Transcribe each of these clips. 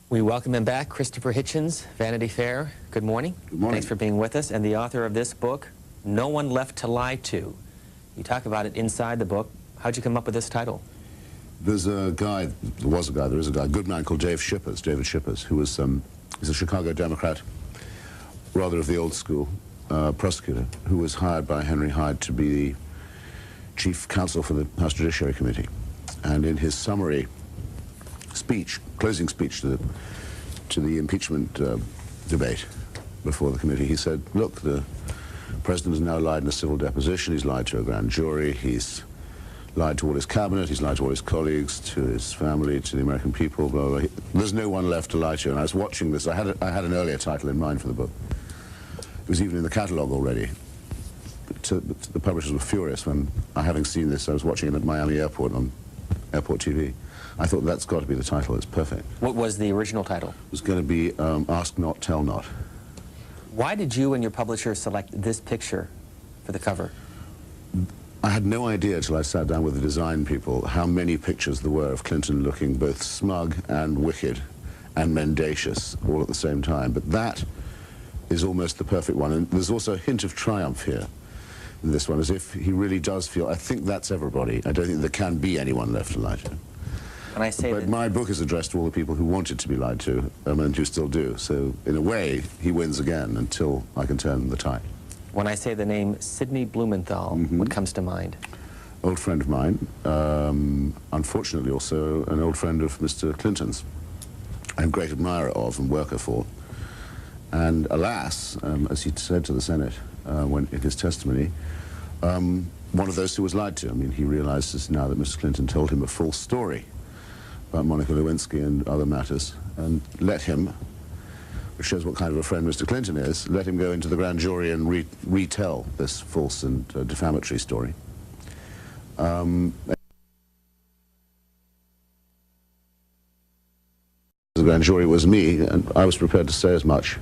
We welcome him back, Christopher Hitchens, Vanity Fair. Good morning. Good morning. Thanks for being with us, and the author of this book, No One Left to Lie To. You talk about it inside the book. How'd you come up with this title? There's a guy, there is a guy, a good man called David Shippers, who was, he's a Chicago Democrat, rather of the old school, prosecutor, who was hired by Henry Hyde to be the chief counsel for the House Judiciary Committee. And in his summary speech, closing speech to the impeachment debate before the committee, he said, look, the president has now lied in a civil deposition, he's lied to a grand jury, he's lied to all his cabinet, he's lied to all his colleagues, to his family, to the American people, blah, blah, blah. There's no one left to lie to. And I was watching this, I had an earlier title in mind for the book. It was even in the catalogue already. The publishers were furious when, having seen this, I was watching it at Miami Airport on Airport TV. I thought that's got to be the title, it's perfect. What was the original title? It was going to be Ask Not, Tell Not. Why did you and your publisher select this picture for the cover? I had no idea till I sat down with the design people how many pictures there were of Clinton looking both smug and wicked and mendacious all at the same time. But that is almost the perfect one. And there's also a hint of triumph here in this one, as if he really does feel, I think that's everybody. I don't think there can be anyone left to lie to. When I say but my book is addressed to all the people who wanted to be lied to, and who still do. So in a way, he wins again until I can turn the tide. When I say the name Sidney Blumenthal, what comes to mind? Old friend of mine, unfortunately also an old friend of Mr. Clinton's. I'm a great admirer of and worker for. And alas, as he said to the Senate in his testimony, one of those who was lied to. I mean, he realizes now that Mr. Clinton told him a false story about Monica Lewinsky and other matters, and let him, which shows what kind of a friend Mr. Clinton is, let him go into the grand jury and retell this false and defamatory story. The grand jury was me, and I was prepared to say as much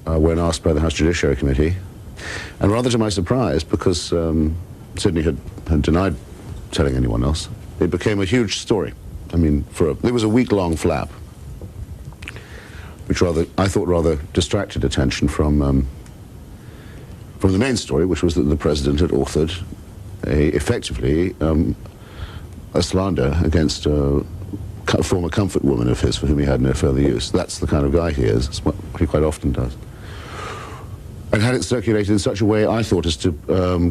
when asked by the House Judiciary Committee. And rather to my surprise, because Sidney had denied telling anyone else, it became a huge story. I mean, it was a week-long flap, which I thought rather distracted attention from the main story, which was that the president had authored effectively a slander against a former comfort woman of his for whom he had no further use. That's the kind of guy he is. It's what he quite often does. And had it circulated in such a way, I thought, as to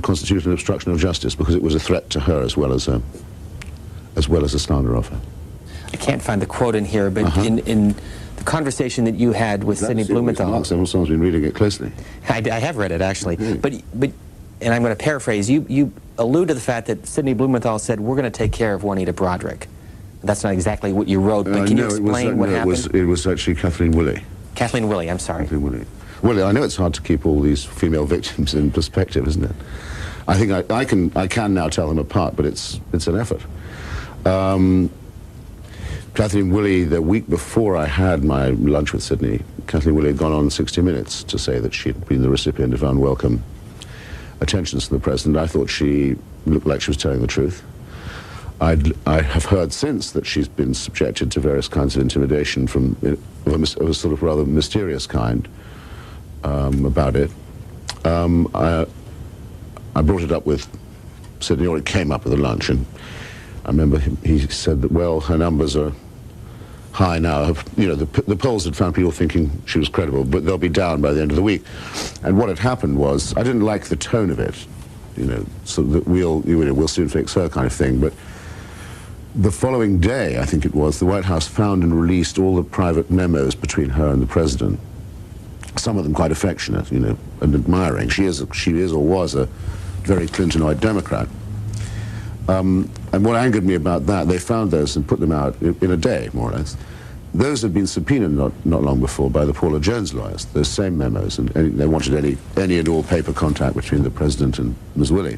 constitute an obstruction of justice, because it was a threat to her as well as a slander of her. I can't find the quote in here, but in the conversation that you had with Sidney Blumenthal. Someone's been reading it closely. I have read it, actually. But and I'm going to paraphrase, you allude to the fact that Sidney Blumenthal said, we're going to take care of Juanita Broaddrick. That's not exactly what you wrote, but can you explain what happened? It was actually Kathleen Willey. Kathleen Willey, I'm sorry. Kathleen Willey. Well, I know it's hard to keep all these female victims in perspective, isn't it? I think I can now tell them apart, but it's an effort. Kathleen Willey, the week before I had my lunch with Sidney, Kathleen Willey had gone on 60 Minutes to say that she'd been the recipient of unwelcome attentions from the president. I thought she looked like she was telling the truth. I have heard since that she's been subjected to various kinds of intimidation of a sort of rather mysterious kind about it. I brought it up with Sidney, or it came up at the lunch, and I remember he said that, well, her numbers are high now. You know, the polls had found people thinking she was credible, but they'll be down by the end of the week. And what had happened was, I didn't like the tone of it, you know, so that we'll soon fix her kind of thing. But the following day, I think it was, the White House found and released all the private memos between her and the president. Some of them quite affectionate, you know, and admiring. She is or was a very Clintonoid Democrat. And what angered me about that, they found those and put them out in a day, more or less. Those had been subpoenaed not long before by the Paula Jones lawyers, those same memos, and they wanted any and all paper contact between the president and Ms. Willey.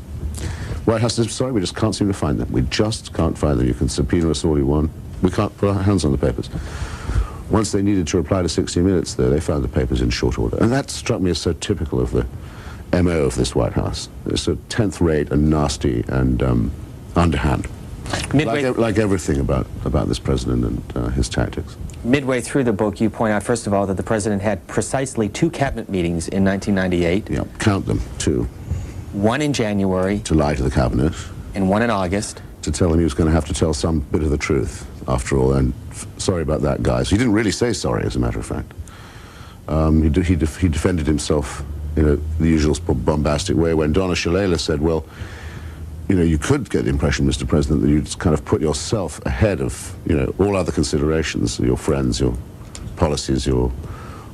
White House said, sorry, we just can't seem to find them. We just can't find them. You can subpoena us all you want. We can't put our hands on the papers. Once they needed to reply to 60 Minutes, though, they found the papers in short order. And that struck me as so typical of the MO of this White House. It's so 10th rate and nasty and underhand. Like everything about this president and his tactics. Midway through the book, you point out, first of all, that the president had precisely 2 cabinet meetings in 1998. Yeah, count them, 2. One in January. To lie to the cabinet. And one in August. To tell him he was going to have to tell some bit of the truth, after all. And sorry about that, guys. He didn't really say sorry, as a matter of fact. He defended himself in the usual bombastic way when Donna Shalala said, well, you know, you could get the impression, Mr. President, that you'd kind of put yourself ahead of, you know, all other considerations, your friends, your policies, all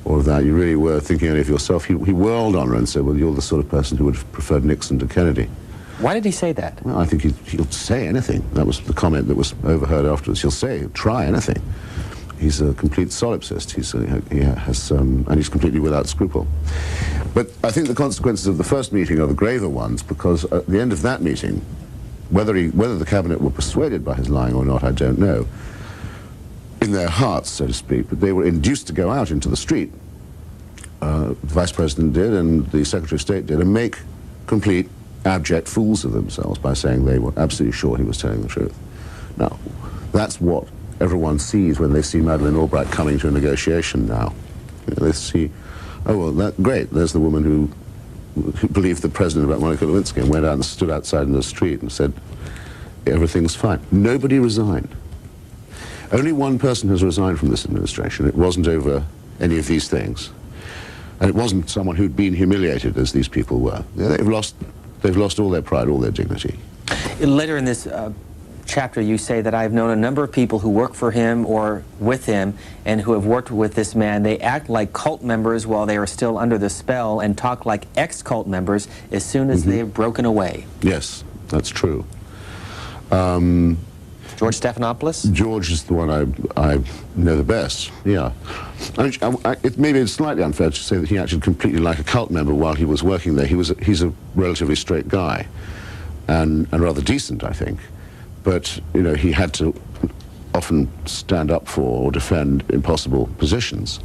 of that. You really were thinking only of yourself. He whirled on her and said, well, you're the sort of person who would have preferred Nixon to Kennedy. Why did he say that? Well, I think he'll say anything. That was the comment that was overheard afterwards. He'll try anything. He's a complete solipsist. And he's completely without scruple. But I think the consequences of the first meeting are the graver ones, because at the end of that meeting, whether the cabinet were persuaded by his lying or not, I don't know, in their hearts, so to speak, but they were induced to go out into the street. The Vice President did, and the Secretary of State did, and make complete abject fools of themselves by saying they were absolutely sure he was telling the truth. Now, that's what everyone sees when they see Madeleine Albright coming to a negotiation now. You know, they see, oh, well, great, there's the woman who believed the president about Monica Lewinsky and went out and stood outside in the street and said, everything's fine. Nobody resigned. Only one person has resigned from this administration. It wasn't over any of these things. And it wasn't someone who'd been humiliated, as these people were. They've lost all their pride, all their dignity. Later in this chapter, you say that I've known a number of people who work for him or with him and who have worked with this man. They act like cult members while they are still under the spell and talk like ex-cult members as soon as they've broken away. Yes, that's true. George Stephanopoulos? George is the one I know the best, yeah. Maybe it's slightly unfair to say that he acted completely like a cult member while he was working there. He's a relatively straight guy and rather decent, I think. But, you know, he had to often stand up for or defend impossible positions.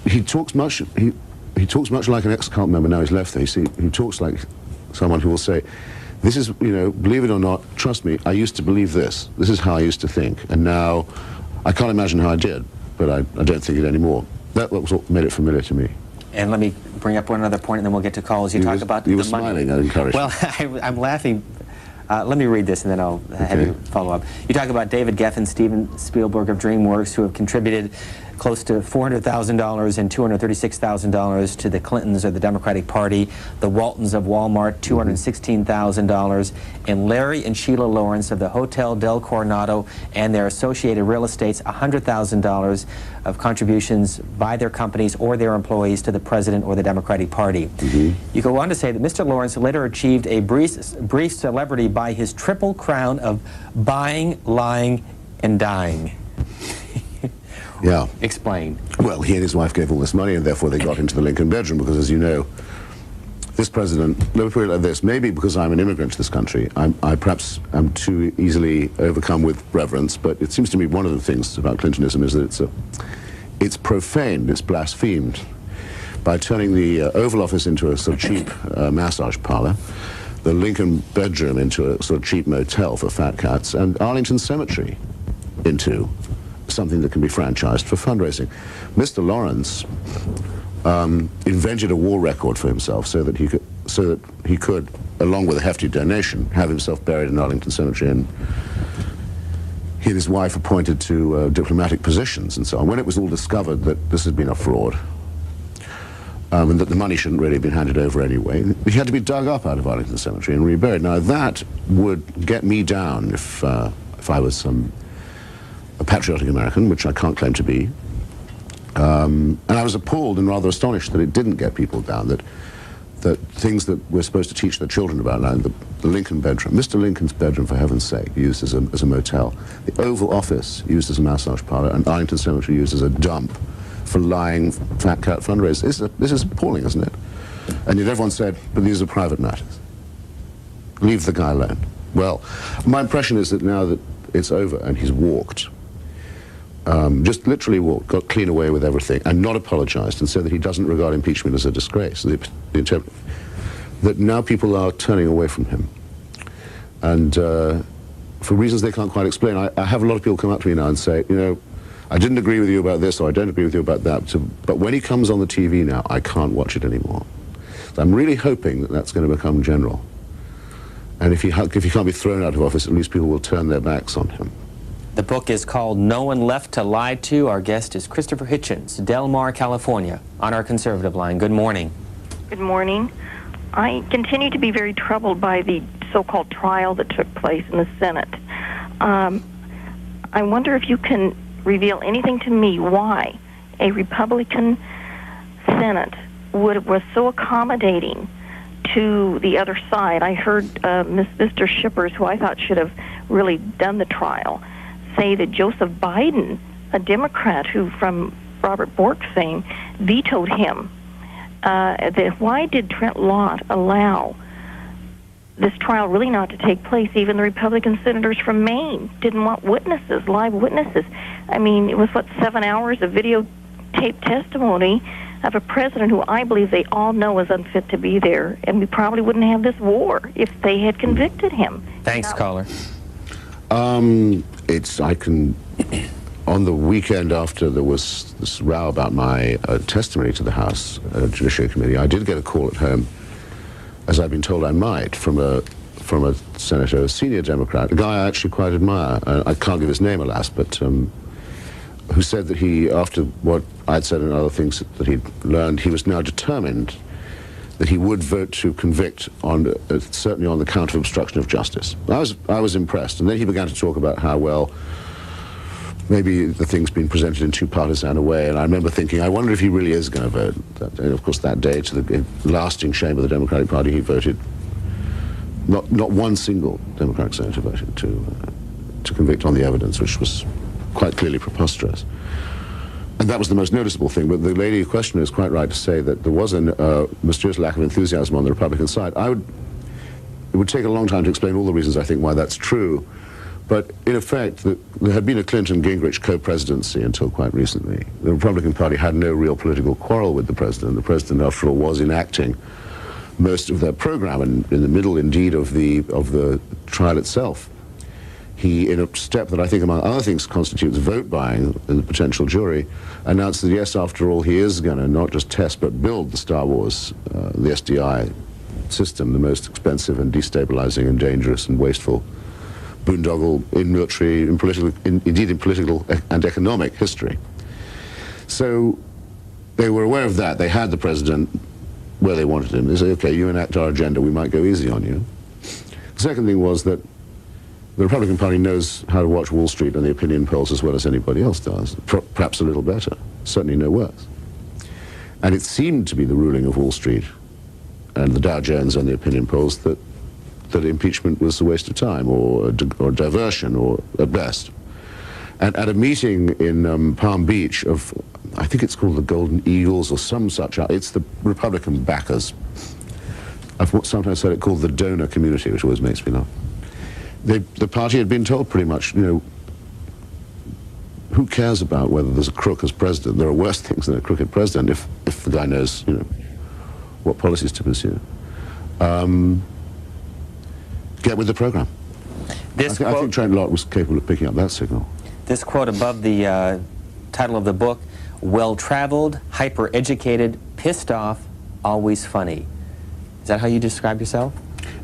He talks much like an ex-cult member now he's left there. He talks like someone who will say, this is, you know, believe it or not, trust me, I used to believe this. This is how I used to think. And now, I can't imagine how I did, but I don't think it anymore. That was what made it familiar to me. And let me bring up one other point, and then we'll get to calls. You talk about you were smiling, I encouraged. Well, I'm laughing. Let me read this, and then I'll have you follow up. You talk about David Geffen, Steven Spielberg of DreamWorks, who have contributed close to $400,000 and $236,000 to the Clintons of the Democratic Party, the Waltons of Walmart, $216,000, and Larry and Sheila Lawrence of the Hotel Del Coronado and their associated real estates, $100,000 of contributions by their companies or their employees to the President or the Democratic Party. You go on to say that Mr. Lawrence later achieved a brief celebrity by his triple crown of buying, lying, and dying. Yeah. Explain. Well, he and his wife gave all this money, and therefore they got into the Lincoln bedroom, because, as you know, this president, let me put it like this, maybe because I'm an immigrant to this country, I perhaps am too easily overcome with reverence, but it seems to me one of the things about Clintonism is that it's profaned, it's blasphemed, by turning the Oval Office into a sort of cheap massage parlor, the Lincoln bedroom into a sort of cheap motel for fat cats, and Arlington Cemetery into something that can be franchised for fundraising. Mr. Lawrence invented a war record for himself so that he could, along with a hefty donation, have himself buried in Arlington Cemetery, and he and his wife appointed to diplomatic positions and so on. When it was all discovered that this had been a fraud, and that the money shouldn't really have been handed over anyway, he had to be dug up out of Arlington Cemetery and reburied. Now that would get me down if I was a patriotic American, which I can't claim to be. And I was appalled and rather astonished that it didn't get people down, that things that we're supposed to teach the children about, like the Lincoln bedroom, Mr. Lincoln's bedroom, for heaven's sake, used as a motel, the Oval Office used as a massage parlor, and Arlington Cemetery used as a dump for lying fat cat fundraisers. This is appalling, isn't it? And yet everyone said, but these are private matters. Leave the guy alone. Well, my impression is that now that it's over and he's walked, just literally walked, got clean away with everything, and not apologized, and said that he doesn't regard impeachment as a disgrace, that now people are turning away from him. And for reasons they can't quite explain, I have a lot of people come up to me now and say, you know, I didn't agree with you about this, or I don't agree with you about that, but when he comes on the TV now, I can't watch it anymore. So I'm really hoping that that's going to become general. And if he can't be thrown out of office, at least people will turn their backs on him. The book is called No One Left to Lie To. Our guest is Christopher Hitchens, Del Mar, California, on our conservative line. Good morning. Good morning. I continue to be very troubled by the so-called trial that took place in the Senate. I wonder if you can reveal anything to me why a Republican Senate was so accommodating to the other side. I heard Mr. Shippers, who I thought should have really done the trial, say that Joseph Biden, a Democrat who, from Robert Bork fame, vetoed him. Why did Trent Lott allow this trial really not to take place? Even the Republican senators from Maine didn't want witnesses, live witnesses. I mean, it was, 7 hours of videotape testimony of a president who I believe they all know is unfit to be there, and we probably wouldn't have this war if they had convicted him. Thanks, caller. On the weekend after there was this row about my testimony to the House Judiciary Committee, I did get a call at home, as I've been told I might, from a senator, a senior Democrat, a guy I actually quite admire. I can't give his name, alas, but who said that he, after what I'd said and other things that he'd learned, he was now determined that he would vote to convict on, certainly on the count of obstruction of justice. I was impressed, and then he began to talk about how, well, maybe the thing's been presented in too partisan a way, and I remember thinking, I wonder if he really is going to vote. And of course, that day, to the lasting shame of the Democratic Party, he voted, not one single Democratic senator voted to convict on the evidence, which was quite clearly preposterous. And that was the most noticeable thing, but the lady in question is quite right to say that there was a mysterious lack of enthusiasm on the Republican side. It would take a long time to explain all the reasons, I think, why that's true. But in effect, there had been a Clinton-Gingrich co-presidency until quite recently. The Republican Party had no real political quarrel with the president. The president, after all, was enacting most of their program, and in the middle, indeed, of the trial itself. He, in a step that I think, among other things, constitutes vote buying in the potential jury, announced that, yes, after all, he is going to not just test but build the Star Wars, the SDI system, the most expensive and destabilizing and dangerous and wasteful boondoggle in military, indeed in political and economic history. So they were aware of that. They had the president where they wanted him. They said, okay, you enact our agenda, we might go easy on you. The second thing was that the Republican Party knows how to watch Wall Street and the opinion polls as well as anybody else does, perhaps a little better, certainly no worse. And it seemed to be the ruling of Wall Street and the Dow Jones and the opinion polls that impeachment was a waste of time or diversion, or at best. And at a meeting in Palm Beach of, I think it's called the Golden Eagles or some such, it's the Republican backers. I've sometimes heard it called the donor community, which always makes me laugh. The party had been told pretty much, you know, who cares about whether there's a crook as president? There are worse things than a crooked president if the guy knows, you know, what policies to pursue. Get with the program. I think Trent Lott was capable of picking up that signal. This quote above the title of the book, well-traveled, hyper-educated, pissed off, always funny. Is that how you describe yourself?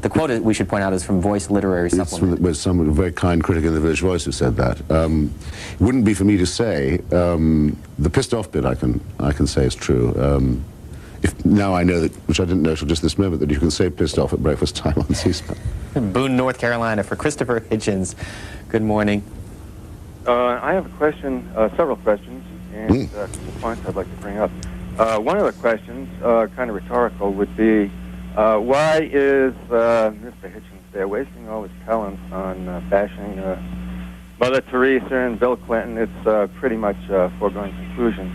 The quote, we should point out, is from Voice Literary Supplement. It's from a very kind critic in the Village Voice who said that. It wouldn't be for me to say. The pissed off bit I can say is true. Now I know that, which I didn't know till just this moment, that you can say pissed off at breakfast time on C-SPAN. Boone, North Carolina, for Christopher Hitchens. Good morning. I have a question, several questions, and some points I'd like to bring up. One of the questions, kind of rhetorical, would be, why is Mr. Hitchens there wasting all his talents on bashing Mother Teresa and Bill Clinton? It's pretty much a foregone conclusion.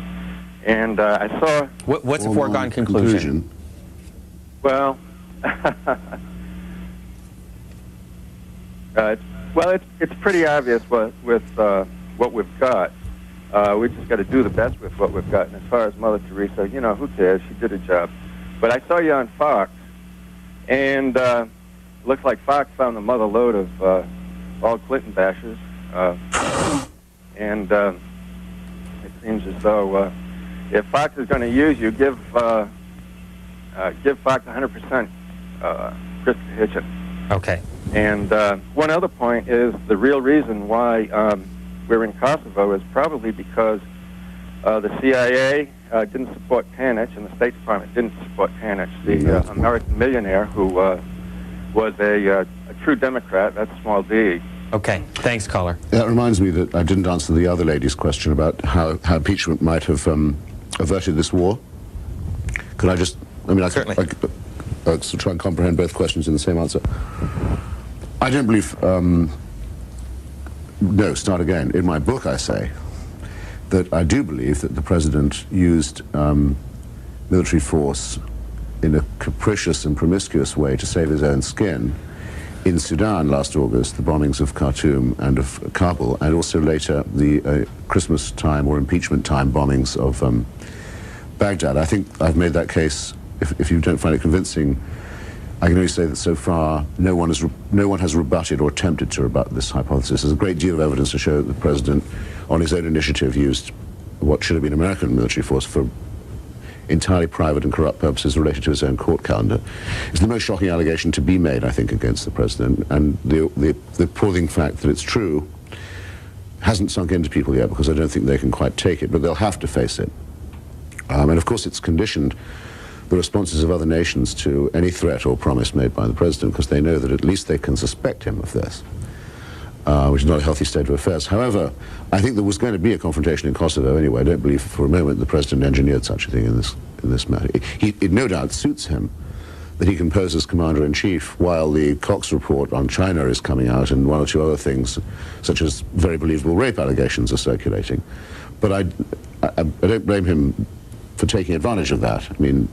And I saw... What's a foregone conclusion? Well, it's pretty obvious with what we've got. We just got to do the best with what we've got. And as far as Mother Teresa, you know, who cares? She did a job. But I saw you on Fox, and looks like Fox found the mother lode of all Clinton bashers, and it seems as though if Fox is going to use you, give Fox 100% Christopher Hitchens. Okay. And one other point is the real reason why we're in Kosovo is probably because the CIA didn't support Tanich, and the State Department didn't support Tanich, the American millionaire who was a true Democrat. That's small d. Okay. Thanks, caller. That reminds me that I didn't answer the other lady's question about how impeachment might have averted this war. Could I just... I mean, Certainly. I try and comprehend both questions in the same answer. I don't believe... no, start again. In my book, I say that I do believe that the president used military force in a capricious and promiscuous way to save his own skin in Sudan last August, the bombings of Khartoum and of Kabul, and also later the Christmas time or impeachment time bombings of Baghdad. I think I've made that case. If you don't find it convincing, I can only say that so far no one has rebutted or attempted to rebut this hypothesis. There's a great deal of evidence to show that the president, on his own initiative, used what should have been American military force for entirely private and corrupt purposes related to his own court calendar. It's the most shocking allegation to be made, I think, against the president, and the appalling fact that it's true hasn't sunk into people yet, because I don't think they can quite take it, but they'll have to face it. And of course it's conditioned the responses of other nations to any threat or promise made by the president, because they know that at least they can suspect him of this, which is not a healthy state of affairs. However, I think there was going to be a confrontation in Kosovo anyway. I don't believe for a moment the president engineered such a thing in this matter. It no doubt suits him that he can pose as commander-in-chief while the Cox report on China is coming out and one or two other things, such as very believable rape allegations, are circulating. But I don't blame him for taking advantage of that. I mean,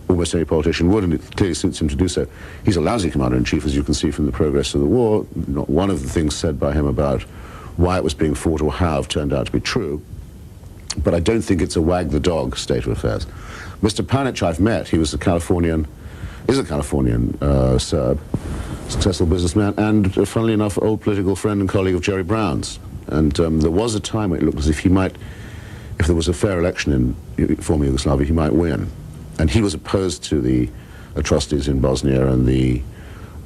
almost any politician would, and it clearly suits him to do so. He's a lousy commander-in-chief, as you can see from the progress of the war. Not one of the things said by him about why it was being fought or how turned out to be true. But I don't think it's a wag-the-dog state of affairs. Mr. Panich I've met. He was a Californian Serb, successful businessman, and, funnily enough, old political friend and colleague of Jerry Brown's. And there was a time when it looked as if he might, if there was a fair election in former Yugoslavia, he might win. And he was opposed to the atrocities in Bosnia and the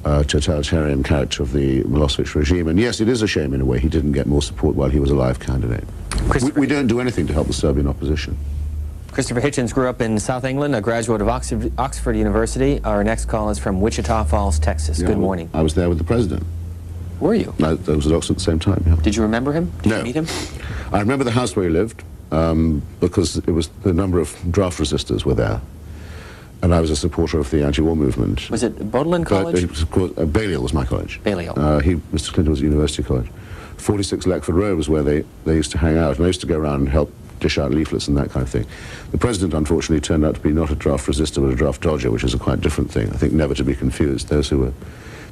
totalitarian character of the Milosevic regime. And yes, it is a shame in a way he didn't get more support while he was a live candidate. We don't do anything to help the Serbian opposition. Christopher Hitchens grew up in South England, a graduate of Oxford University. Our next call is from Wichita Falls, Texas. Yeah, Good morning. I was there with the president. Were you? I was at Oxford at the same time, yeah. Did you remember him? Did No. you meet him? I remember the house where he lived, because it was the number of draft resistors were there. And I was a supporter of the anti-war movement. Was it Bodleian College? Balliol was my college. Balliol. Mr. Clinton was at University College. 46 Leckford Road was where they used to hang out, and I used to go around and help dish out leaflets and that kind of thing. The president, unfortunately, turned out to be not a draft resistor, but a draft dodger, which is a quite different thing. I think never to be confused. There were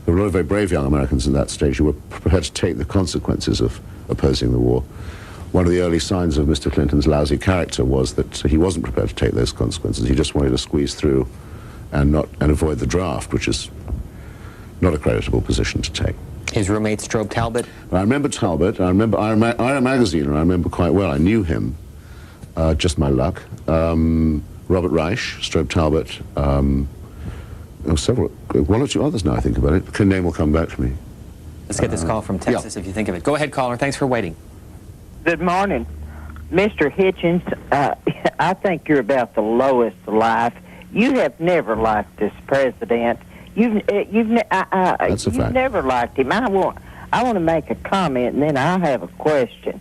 a lot of very brave young Americans in that stage who were prepared to take the consequences of opposing the war. One of the early signs of Mr. Clinton's lousy character was that he wasn't prepared to take those consequences. He just wanted to squeeze through and avoid the draft, which is not a creditable position to take. His roommate, Strobe Talbot? I remember Talbot. I remember Ira Magazine, and I remember quite well. I knew him, just my luck. Robert Reich, Strobe Talbot, one or two others now I think about it. The name will come back to me. Let's get this call from Texas, if you think of it. Go ahead, caller. Thanks for waiting. Good morning. Mr. Hitchens, I think you're about the lowest of life. You have never liked this president. You've never liked him. I want to make a comment, and then I have a question.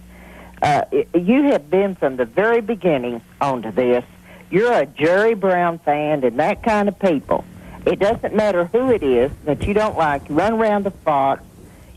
You have been from the very beginning onto this. You're a Jerry Brown fan and that kind of people. It doesn't matter who it is that you don't like. You run around the Fox,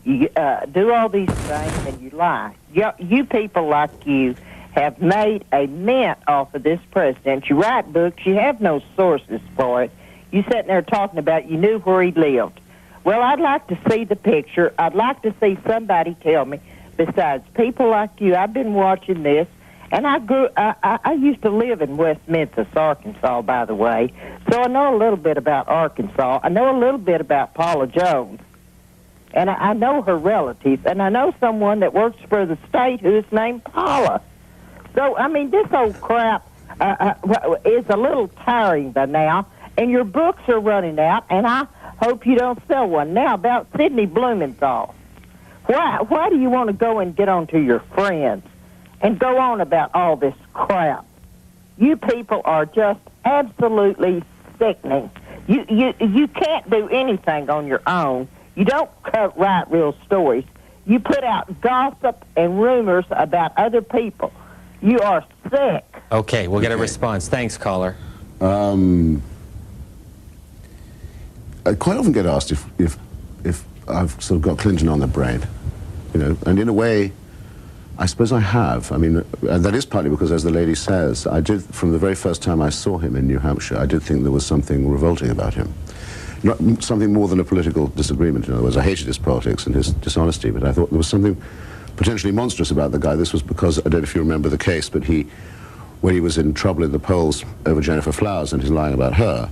you do all these things, and you lie. You people like you have made a mint off of this president. You write books. You have no sources for it. You sitting there talking about you knew where he lived. Well, I'd like to see the picture. I'd like to see somebody tell me, besides people like you. I've been watching this, and I used to live in West Memphis, Arkansas, by the way, so I know a little bit about Arkansas. I know a little bit about Paula Jones. and I know her relatives, and I know someone that works for the state who is named Paula. So, I mean, this old crap is a little tiring by now, and your books are running out, and I hope you don't sell one. Now, about Sidney Blumenthal. Why do you want to go and get on to your friends and go on about all this crap? You people are just absolutely sickening. You can't do anything on your own. You don't write real stories. You put out gossip and rumors about other people. You are sick. Okay, we'll get a response. Thanks, caller. I quite often get asked if I've sort of got Clinton on the brain, you know, and in a way, I suppose I have. I mean, and that is partly because, as the lady says, I did, from the very first time I saw him in New Hampshire, I did think there was something revolting about him. Not something more than a political disagreement. In other words, I hated his politics and his dishonesty, but I thought there was something potentially monstrous about the guy. This was because, I don't know if you remember the case, but when he was in trouble in the polls over Jennifer Flowers and his lying about her,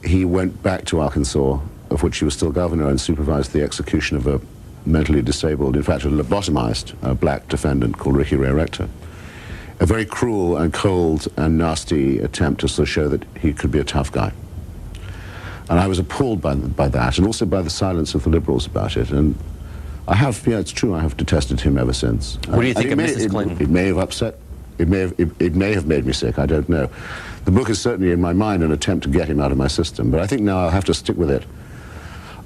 he went back to Arkansas, of which he was still governor, and supervised the execution of a mentally disabled, in fact, a lobotomized black defendant called Ricky Ray Rector. A very cruel and cold and nasty attempt to sort of show that he could be a tough guy. And I was appalled by that, and also by the silence of the liberals about it. And I have, yeah, it's true, I have detested him ever since. What do you think of Mrs. Clinton? It may have upset, it may have made me sick, I don't know. The book is certainly in my mind an attempt to get him out of my system, but I think now I'll have to stick with it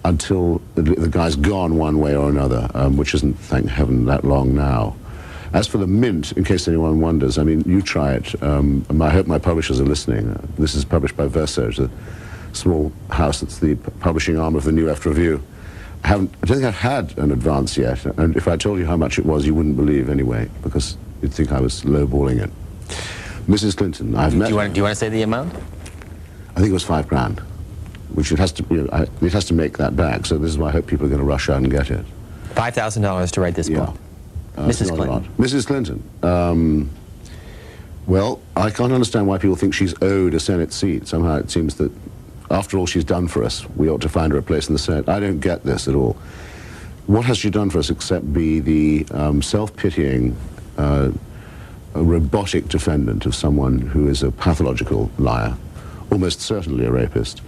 until the guy's gone one way or another, which isn't, thank heaven, that long now. As for the Mint, in case anyone wonders, I mean, you try it. I hope my publishers are listening. This is published by Versoge, the small house that's the publishing arm of the New Left Review. I don't think I've had an advance yet, and if I told you how much it was, you wouldn't believe anyway, because you'd think I was lowballing it. Mrs. Clinton, I've met... Do you want to say the amount? I think it was $5 grand, which it has to, you know, it has to make that back, so this is why I hope people are going to rush out and get it. $5,000 to write this book. Mrs. Clinton. Mrs. Clinton. Well, I can't understand why people think she's owed a Senate seat. Somehow it seems that after all she's done for us, we ought to find her a place in the Senate. I don't get this at all. What has she done for us except be the self-pitying, robotic defendant of someone who is a pathological liar, almost certainly a rapist,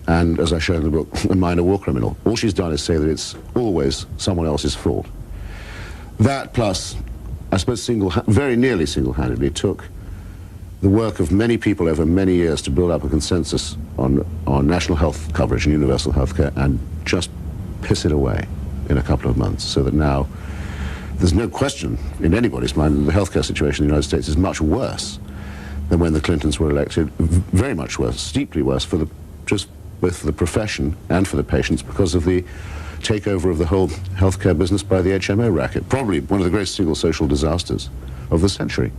and, as I show in the book, a minor war criminal. All she's done is say that it's always someone else's fault. That plus, I suppose, very nearly single-handedly took the work of many people over many years to build up a consensus on national health coverage and universal health care, and just piss it away in a couple of months, so that now there's no question in anybody's mind that the healthcare situation in the United States is much worse than when the Clintons were elected, very much worse, steeply worse, both for the profession and for the patients, because of the takeover of the whole healthcare business by the HMO racket. Probably one of the greatest single social disasters of the century.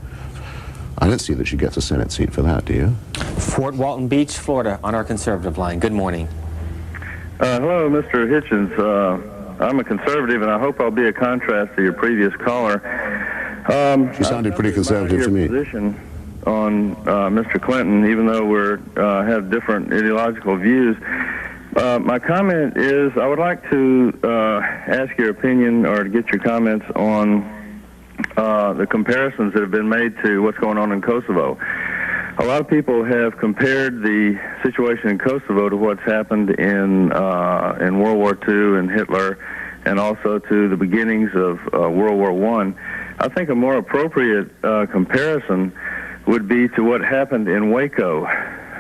I don't see that she gets a Senate seat for that, do you? Fort Walton Beach, Florida, on our conservative line. Good morning. Hello, Mr. Hitchens. I'm a conservative, and I hope I'll be a contrast to your previous caller. She sounded pretty conservative to me. Position on Mr. Clinton, even though we have different ideological views. My comment is, I would like to ask your opinion or to get your comments on the comparisons that have been made to what's going on in Kosovo. A lot of people have compared the situation in Kosovo to what's happened in World War II and Hitler, and also to the beginnings of World War I. I think a more appropriate comparison would be to what happened in Waco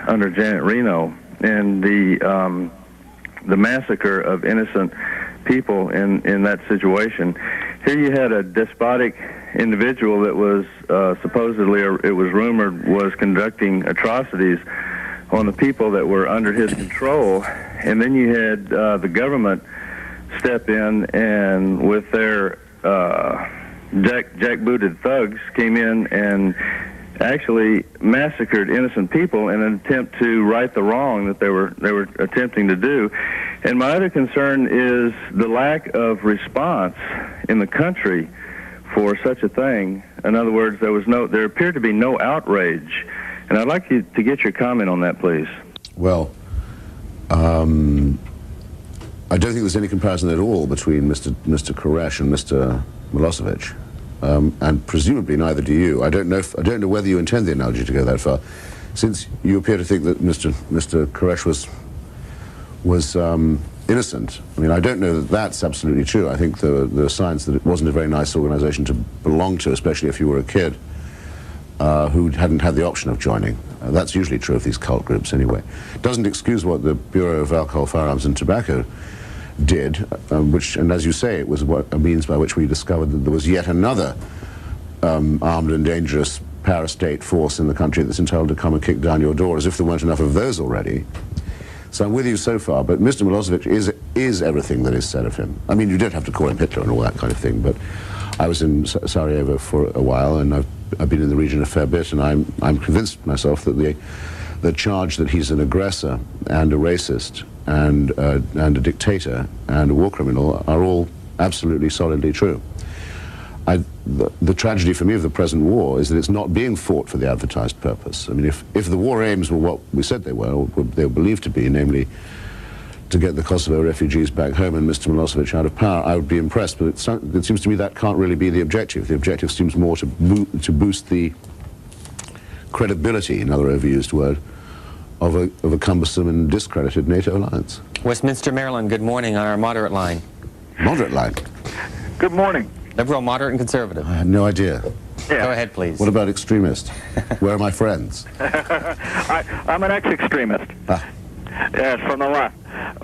under Janet Reno, and the massacre of innocent people in that situation. Here you had a despotic individual that was supposedly, or it was rumored, was conducting atrocities on the people that were under his control, and then you had the government step in and with their jackbooted thugs came in and actually massacred innocent people in an attempt to right the wrong that they were attempting to do. And my other concern is the lack of response in the country for such a thing. In other words, there appeared to be no outrage. And I'd like you to get your comment on that, please. Well, I don't think there's any comparison at all between Mr. Koresh and Mr. Milosevic, and presumably neither do you. I don't know whether you intend the analogy to go that far, since you appear to think that Mr. Koresh was innocent. I mean, I don't know that that's absolutely true. I think the signs that it wasn't a very nice organization to belong to, especially if you were a kid who hadn't had the option of joining. That's usually true of these cult groups anyway. Doesn't excuse what the Bureau of Alcohol, Firearms and Tobacco did, which, and as you say, it was a means by which we discovered that there was yet another armed and dangerous parastate force in the country that's entitled to come and kick down your door, as if there weren't enough of those already. So I'm with you so far, but Mr. Milosevic is everything that is said of him. I mean, you did have to call him Hitler and all that kind of thing, but I was in Sarajevo for a while, and I've been in the region a fair bit, and I'm convinced myself that the charge that he's an aggressor and a racist and a dictator and a war criminal are all absolutely solidly true. The tragedy for me of the present war is that it's not being fought for the advertised purpose. I mean, if the war aims were what we said they were, or what they were believed to be, namely to get the Kosovo refugees back home and Mr. Milosevic out of power, I would be impressed. But it seems to me that can't really be the objective. The objective seems more to boost the credibility, another overused word, of a cumbersome and discredited NATO alliance. Westminster, Maryland, good morning on our moderate line. Moderate line? Good morning. Liberal, moderate, and conservative. I had no idea. Yeah. Go ahead, please. What about extremist? Where are my friends? I'm an ex-extremist. Ah. Yes, from the left.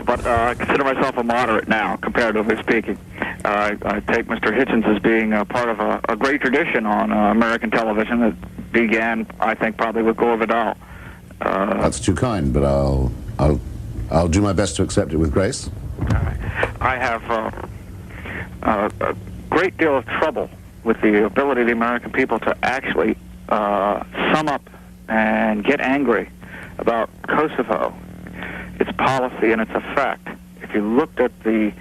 But I consider myself a moderate now, comparatively speaking. I take Mr. Hitchens as being part of a great tradition on American television that began, I think, probably with Gore Vidal. That's too kind, but I'll do my best to accept it with grace. I have a great deal of trouble with the ability of the American people to actually sum up and get angry about Kosovo, its policy and its effect. If you looked at the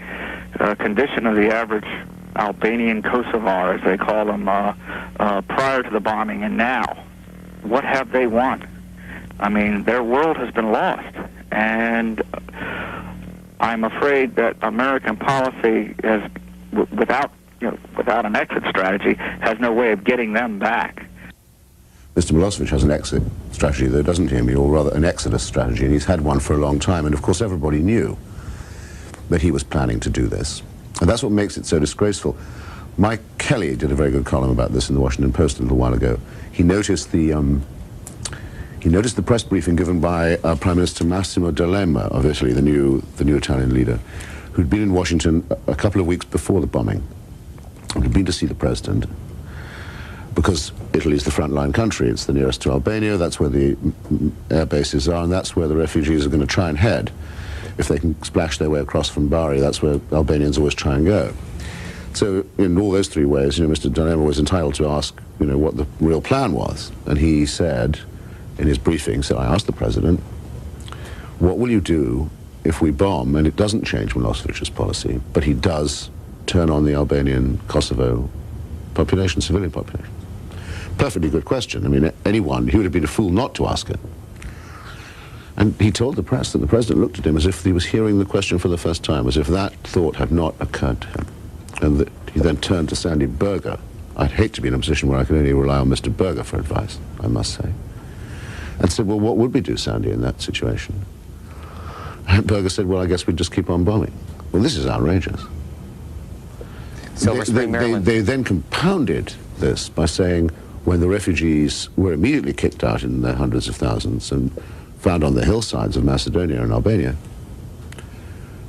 condition of the average Albanian Kosovar, as they call them, prior to the bombing and now, what have they won? I mean, their world has been lost, and I'm afraid that American policy has, without an exit strategy, has no way of getting them back. Mr. Milosevic has an exit strategy, though, doesn't he? I mean, or rather, an exodus strategy, and he's had one for a long time, and of course everybody knew that he was planning to do this. And that's what makes it so disgraceful. Mike Kelly did a very good column about this in the Washington Post a little while ago. He noticed the press briefing given by Prime Minister Massimo D'Alema of Italy, the new Italian leader, who'd been in Washington a couple of weeks before the bombing, and had been to see the president, because Italy's the frontline country. It's the nearest to Albania. That's where the air bases are, and that's where the refugees are going to try and head. If they can splash their way across from Bari, that's where Albanians always try and go. So in all those three ways, Mr. D'Alema was entitled to ask, what the real plan was. And he said, in his briefing, so I asked the president, what will you do if we bomb and it doesn't change Milosevic's policy, but he does turn on the Albanian Kosovo population, civilian population? Perfectly good question. I mean, anyone, he would have been a fool not to ask it. And he told the press that the president looked at him as if he was hearing the question for the first time, as if that thought had not occurred to him. And that he then turned to Sandy Berger. I'd hate to be in a position where I could only rely on Mr. Berger for advice, I must say. And said, well, what would we do, Sandy, in that situation? And Berger said, well, I guess we'd just keep on bombing. Well, this is outrageous. Silver Spring, Maryland. They then compounded this by saying, when the refugees were immediately kicked out in their hundreds of thousands and found on the hillsides of Macedonia and Albania,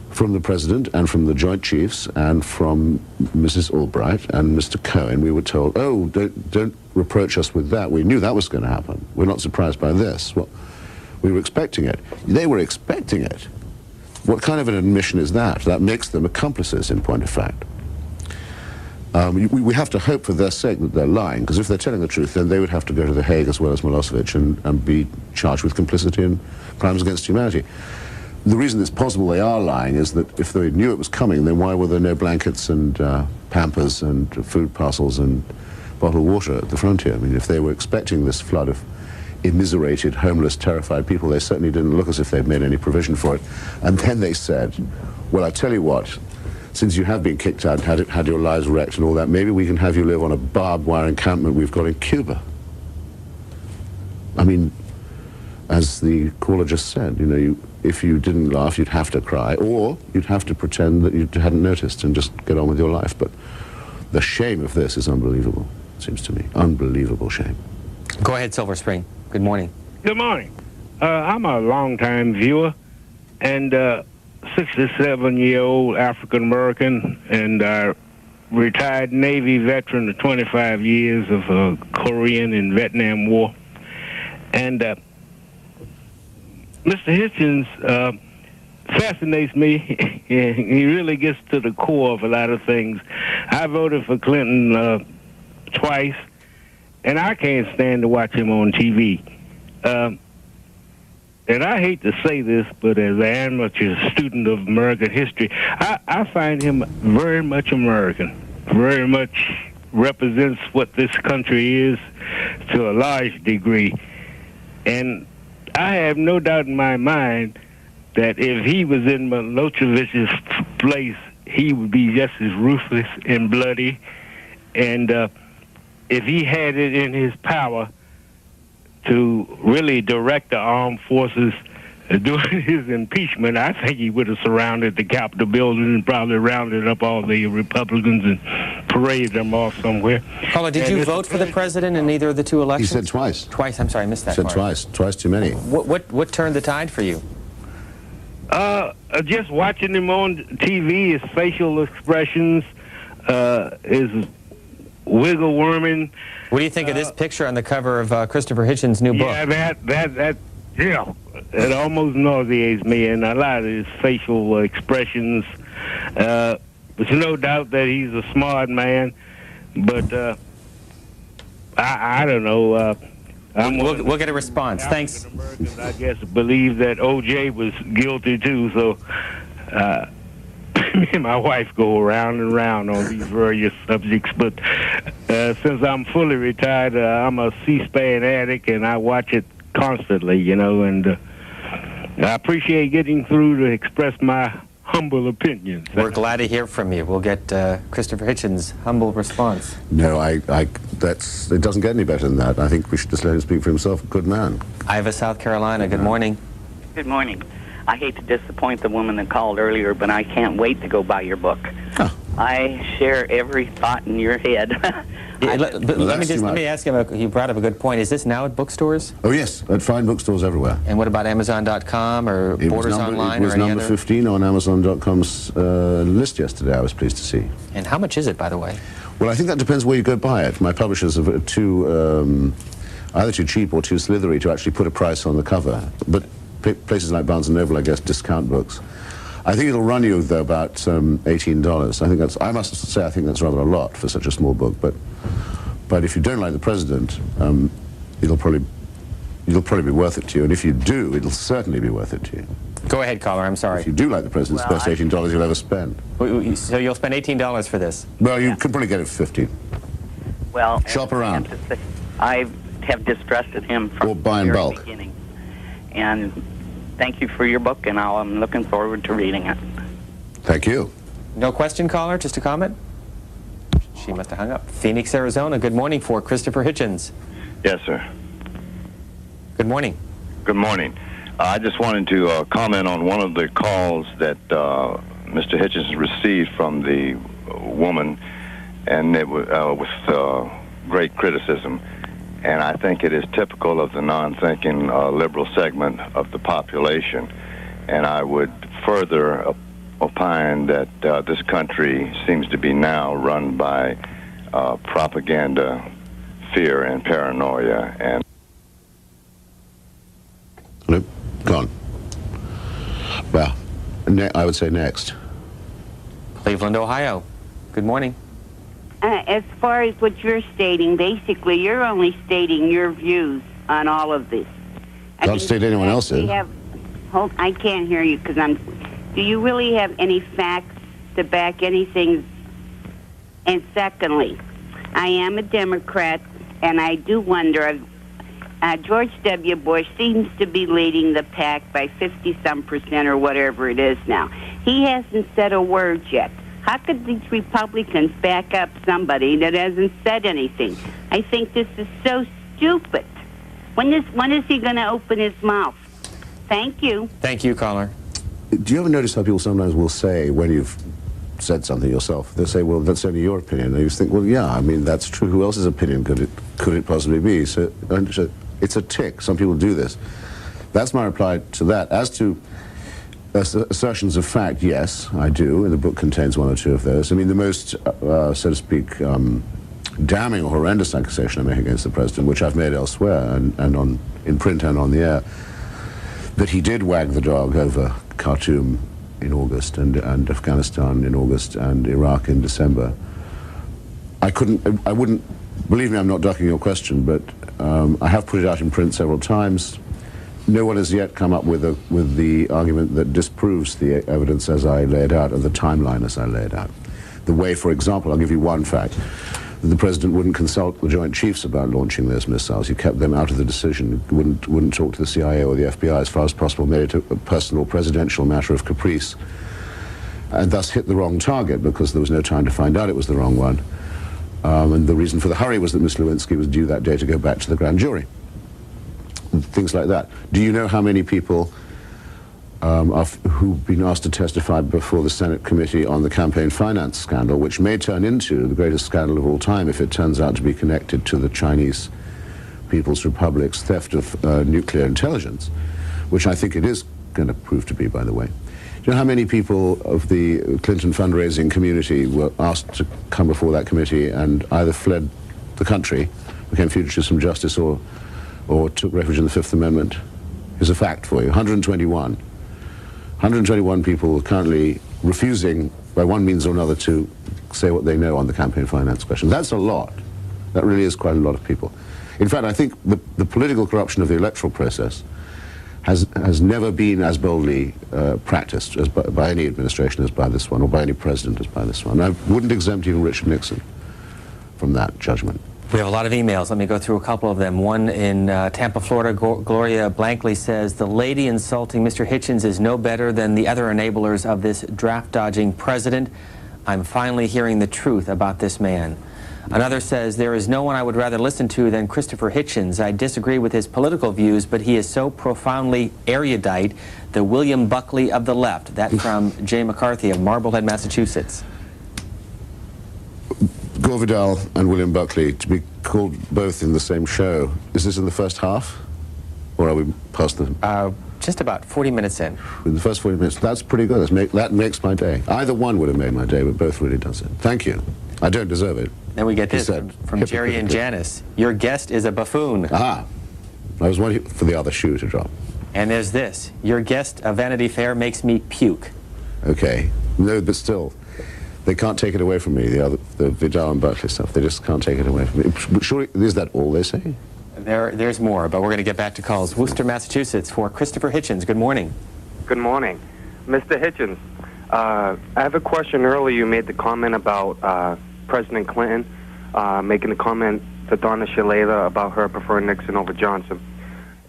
from the president and from the Joint Chiefs and from Mrs. Albright and Mr. Cohen, we were told, oh, don't reproach us with that. We knew that was going to happen. We're not surprised by this. Well, we were expecting it. They were expecting it. What kind of an admission is that? That makes them accomplices, in point of fact. We have to hope for their sake that they're lying, because if they're telling the truth, then they would have to go to The Hague as well as Milosevic and be charged with complicity in crimes against humanity. The reason it's possible they are lying is that if they knew it was coming, then why were there no blankets and Pampers and food parcels and bottled water at the frontier? I mean, if they were expecting this flood of immiserated, homeless, terrified people. They certainly didn't look as if they'd made any provision for it. And then they said, well, I tell you what, since you have been kicked out, had your lives wrecked and all that, maybe we can have you live on a barbed wire encampment we've got in Cuba. I mean, as the caller just said, you know, if you didn't laugh, you'd have to cry, or you'd have to pretend that you hadn't noticed and just get on with your life. But the shame of this is unbelievable, it seems to me. Unbelievable shame. Go ahead, Silver Spring. Good morning. Good morning. I'm a long-time viewer, and 67-year-old African-American, and retired Navy veteran of 25 years of Korean and Vietnam War. And Mr. Hitchens fascinates me. He really gets to the core of a lot of things. I voted for Clinton twice, and I can't stand to watch him on TV. And I hate to say this, but as an amateur student of American history, I find him very much American, very much represents what this country is to a large degree. And I have no doubt in my mind that if he was in Milosevic's place, he would be just as ruthless and bloody. And if he had it in his power to really direct the armed forces during his impeachment, I think he would have surrounded the Capitol building and probably rounded up all the Republicans and paraded them off somewhere. Caller, did you vote for the president in either of the two elections? He said twice. Twice? I'm sorry, I missed that He said part. twice. Twice too many. What turned the tide for you? Just watching him on TV, his facial expressions, his wiggle worming. What do you think of this picture on the cover of Christopher Hitchens' new book? Yeah, it almost nauseates me, and a lot of his facial expressions. There's no doubt that he's a smart man, but I don't know. We'll get a response. Thanks. Americans, I guess, believe that O.J. was guilty too, so me and my wife go around and around on these various subjects. But since I'm fully retired, I'm a C-SPAN addict, and I watch it constantly, you know, and I appreciate getting through to express my humble opinions. We're glad to hear from you. We'll get Christopher Hitchens' humble response. No, it doesn't get any better than that. I think we should just let him speak for himself. Good man. Iva, South Carolina. Good morning. Good morning. I hate to disappoint the woman that called earlier, but I can't wait to go buy your book. Huh. I share every thought in your head. Let me ask him, he brought up a good point. Is this now at bookstores? Oh, yes, at fine bookstores everywhere. And what about Amazon.com or Borders Online? It was number 15 on Amazon.com's list yesterday, I was pleased to see. And how much is it, by the way? Well, I think that depends where you go buy it. My publishers are either too cheap or too slithery to actually put a price on the cover. But places like Barnes & Noble, I guess, discount books. I think it'll run you, though, about $18. I must say, I think that's rather a lot for such a small book. But if you don't like the president, it'll probably be worth it to you. And if you do, it'll certainly be worth it to you. Go ahead, caller. I'm sorry. If you do like the president, it's the best $18 you'll ever spend. So you'll spend $18 for this? Well, you could probably get it for $15. Well, shop around. I have distrusted him from or buy in the very bulk. beginning. And thank you for your book, and I'm looking forward to reading it. Thank you. No question, caller? Just a comment? She must have hung up. Phoenix, Arizona. Good morning for Christopher Hitchens. Yes, sir. Good morning. Good morning. I just wanted to comment on one of the calls that Mr. Hitchens received from the woman, and it was with great criticism. And I think it is typical of the non-thinking liberal segment of the population. And I would further opine that this country seems to be now run by propaganda, fear, and paranoia. And Nope, gone. Well, I would say next. Cleveland, Ohio. Good morning. As far as what you're stating, basically, you're only stating your views on all of this. Don't state anyone else's. I can't hear you because do you really have any facts to back anything? And secondly, I am a Democrat, and I do wonder George W. Bush seems to be leading the pack by 50-some% or whatever it is now. He hasn't said a word yet. How could these Republicans back up somebody that hasn't said anything? I think this is so stupid. When is he going to open his mouth? Thank you. Thank you, caller. Do you ever notice how people sometimes will say, when you've said something yourself, they'll say, well, that's only your opinion. And you think, well, yeah, I mean, that's true. Who else's opinion could it possibly be? So it's a tick. Some people do this. That's my reply to that. As to assertions of fact, yes, I do, and the book contains one or two of those. I mean, the most, so to speak, damning or horrendous accusation I make against the president, which I've made elsewhere and in print and on the air, that he did wag the dog over Khartoum in August and Afghanistan in August and Iraq in December. I wouldn't, believe me, I'm not ducking your question, but I have put it out in print several times. No one has yet come up with the argument that disproves the evidence as I lay it out and the timeline as I lay it out. The way, for example, I'll give you one fact, that the president wouldn't consult the Joint Chiefs about launching those missiles. He kept them out of the decision. He wouldn't talk to the CIA or the FBI as far as possible, made it a personal presidential matter of caprice, and thus hit the wrong target because there was no time to find out it was the wrong one. And the reason for the hurry was that Ms. Lewinsky was due that day to go back to the grand jury. Things like that. Do you know how many people who've been asked to testify before the Senate Committee on the campaign finance scandal, which may turn into the greatest scandal of all time if it turns out to be connected to the Chinese People's Republic's theft of nuclear intelligence, which I think it is going to prove to be, by the way. Do you know how many people of the Clinton fundraising community were asked to come before that committee and either fled the country, became fugitives from justice, or took refuge in the Fifth Amendment? Here's a fact for you. 121. 121 people are currently refusing, by one means or another, to say what they know on the campaign finance question. That's a lot. That really is quite a lot of people. In fact, I think the political corruption of the electoral process has never been as boldly practiced as by any administration as by this one, or by any president as by this one. I wouldn't exempt even Richard Nixon from that judgment. We have a lot of emails. Let me go through a couple of them. One in Tampa, Florida. Gloria Blankley says, the lady insulting Mr. Hitchens is no better than the other enablers of this draft-dodging president. I'm finally hearing the truth about this man. Another says, there is no one I would rather listen to than Christopher Hitchens. I disagree with his political views, but he is so profoundly erudite, the William Buckley of the left. That from Jay McCarthy of Marblehead, Massachusetts. Gore Vidal and William Buckley, to be called both in the same show. Is this in the first half? Or are we past the... just about 40 minutes in. In the first 40 minutes. That's pretty good. That makes my day. Either one would have made my day, but both really does it. Thank you. I don't deserve it. Then we get this from Jerry and Janice. Your guest is a buffoon. Ah. I was waiting for the other shoe to drop. And there's this. Your guest, a Vanity Fair, makes me puke. Okay. No, but still... They can't take it away from me, the Vidal and Buckley stuff. They just can't take it away from me. Surely, is that all they say? There's more, but we're going to get back to calls. Worcester, Massachusetts, for Christopher Hitchens. Good morning. Good morning. Mr. Hitchens, I have a question. Earlier you made the comment about President Clinton, making the comment to Donna Shalala about her preferring Nixon over Johnson.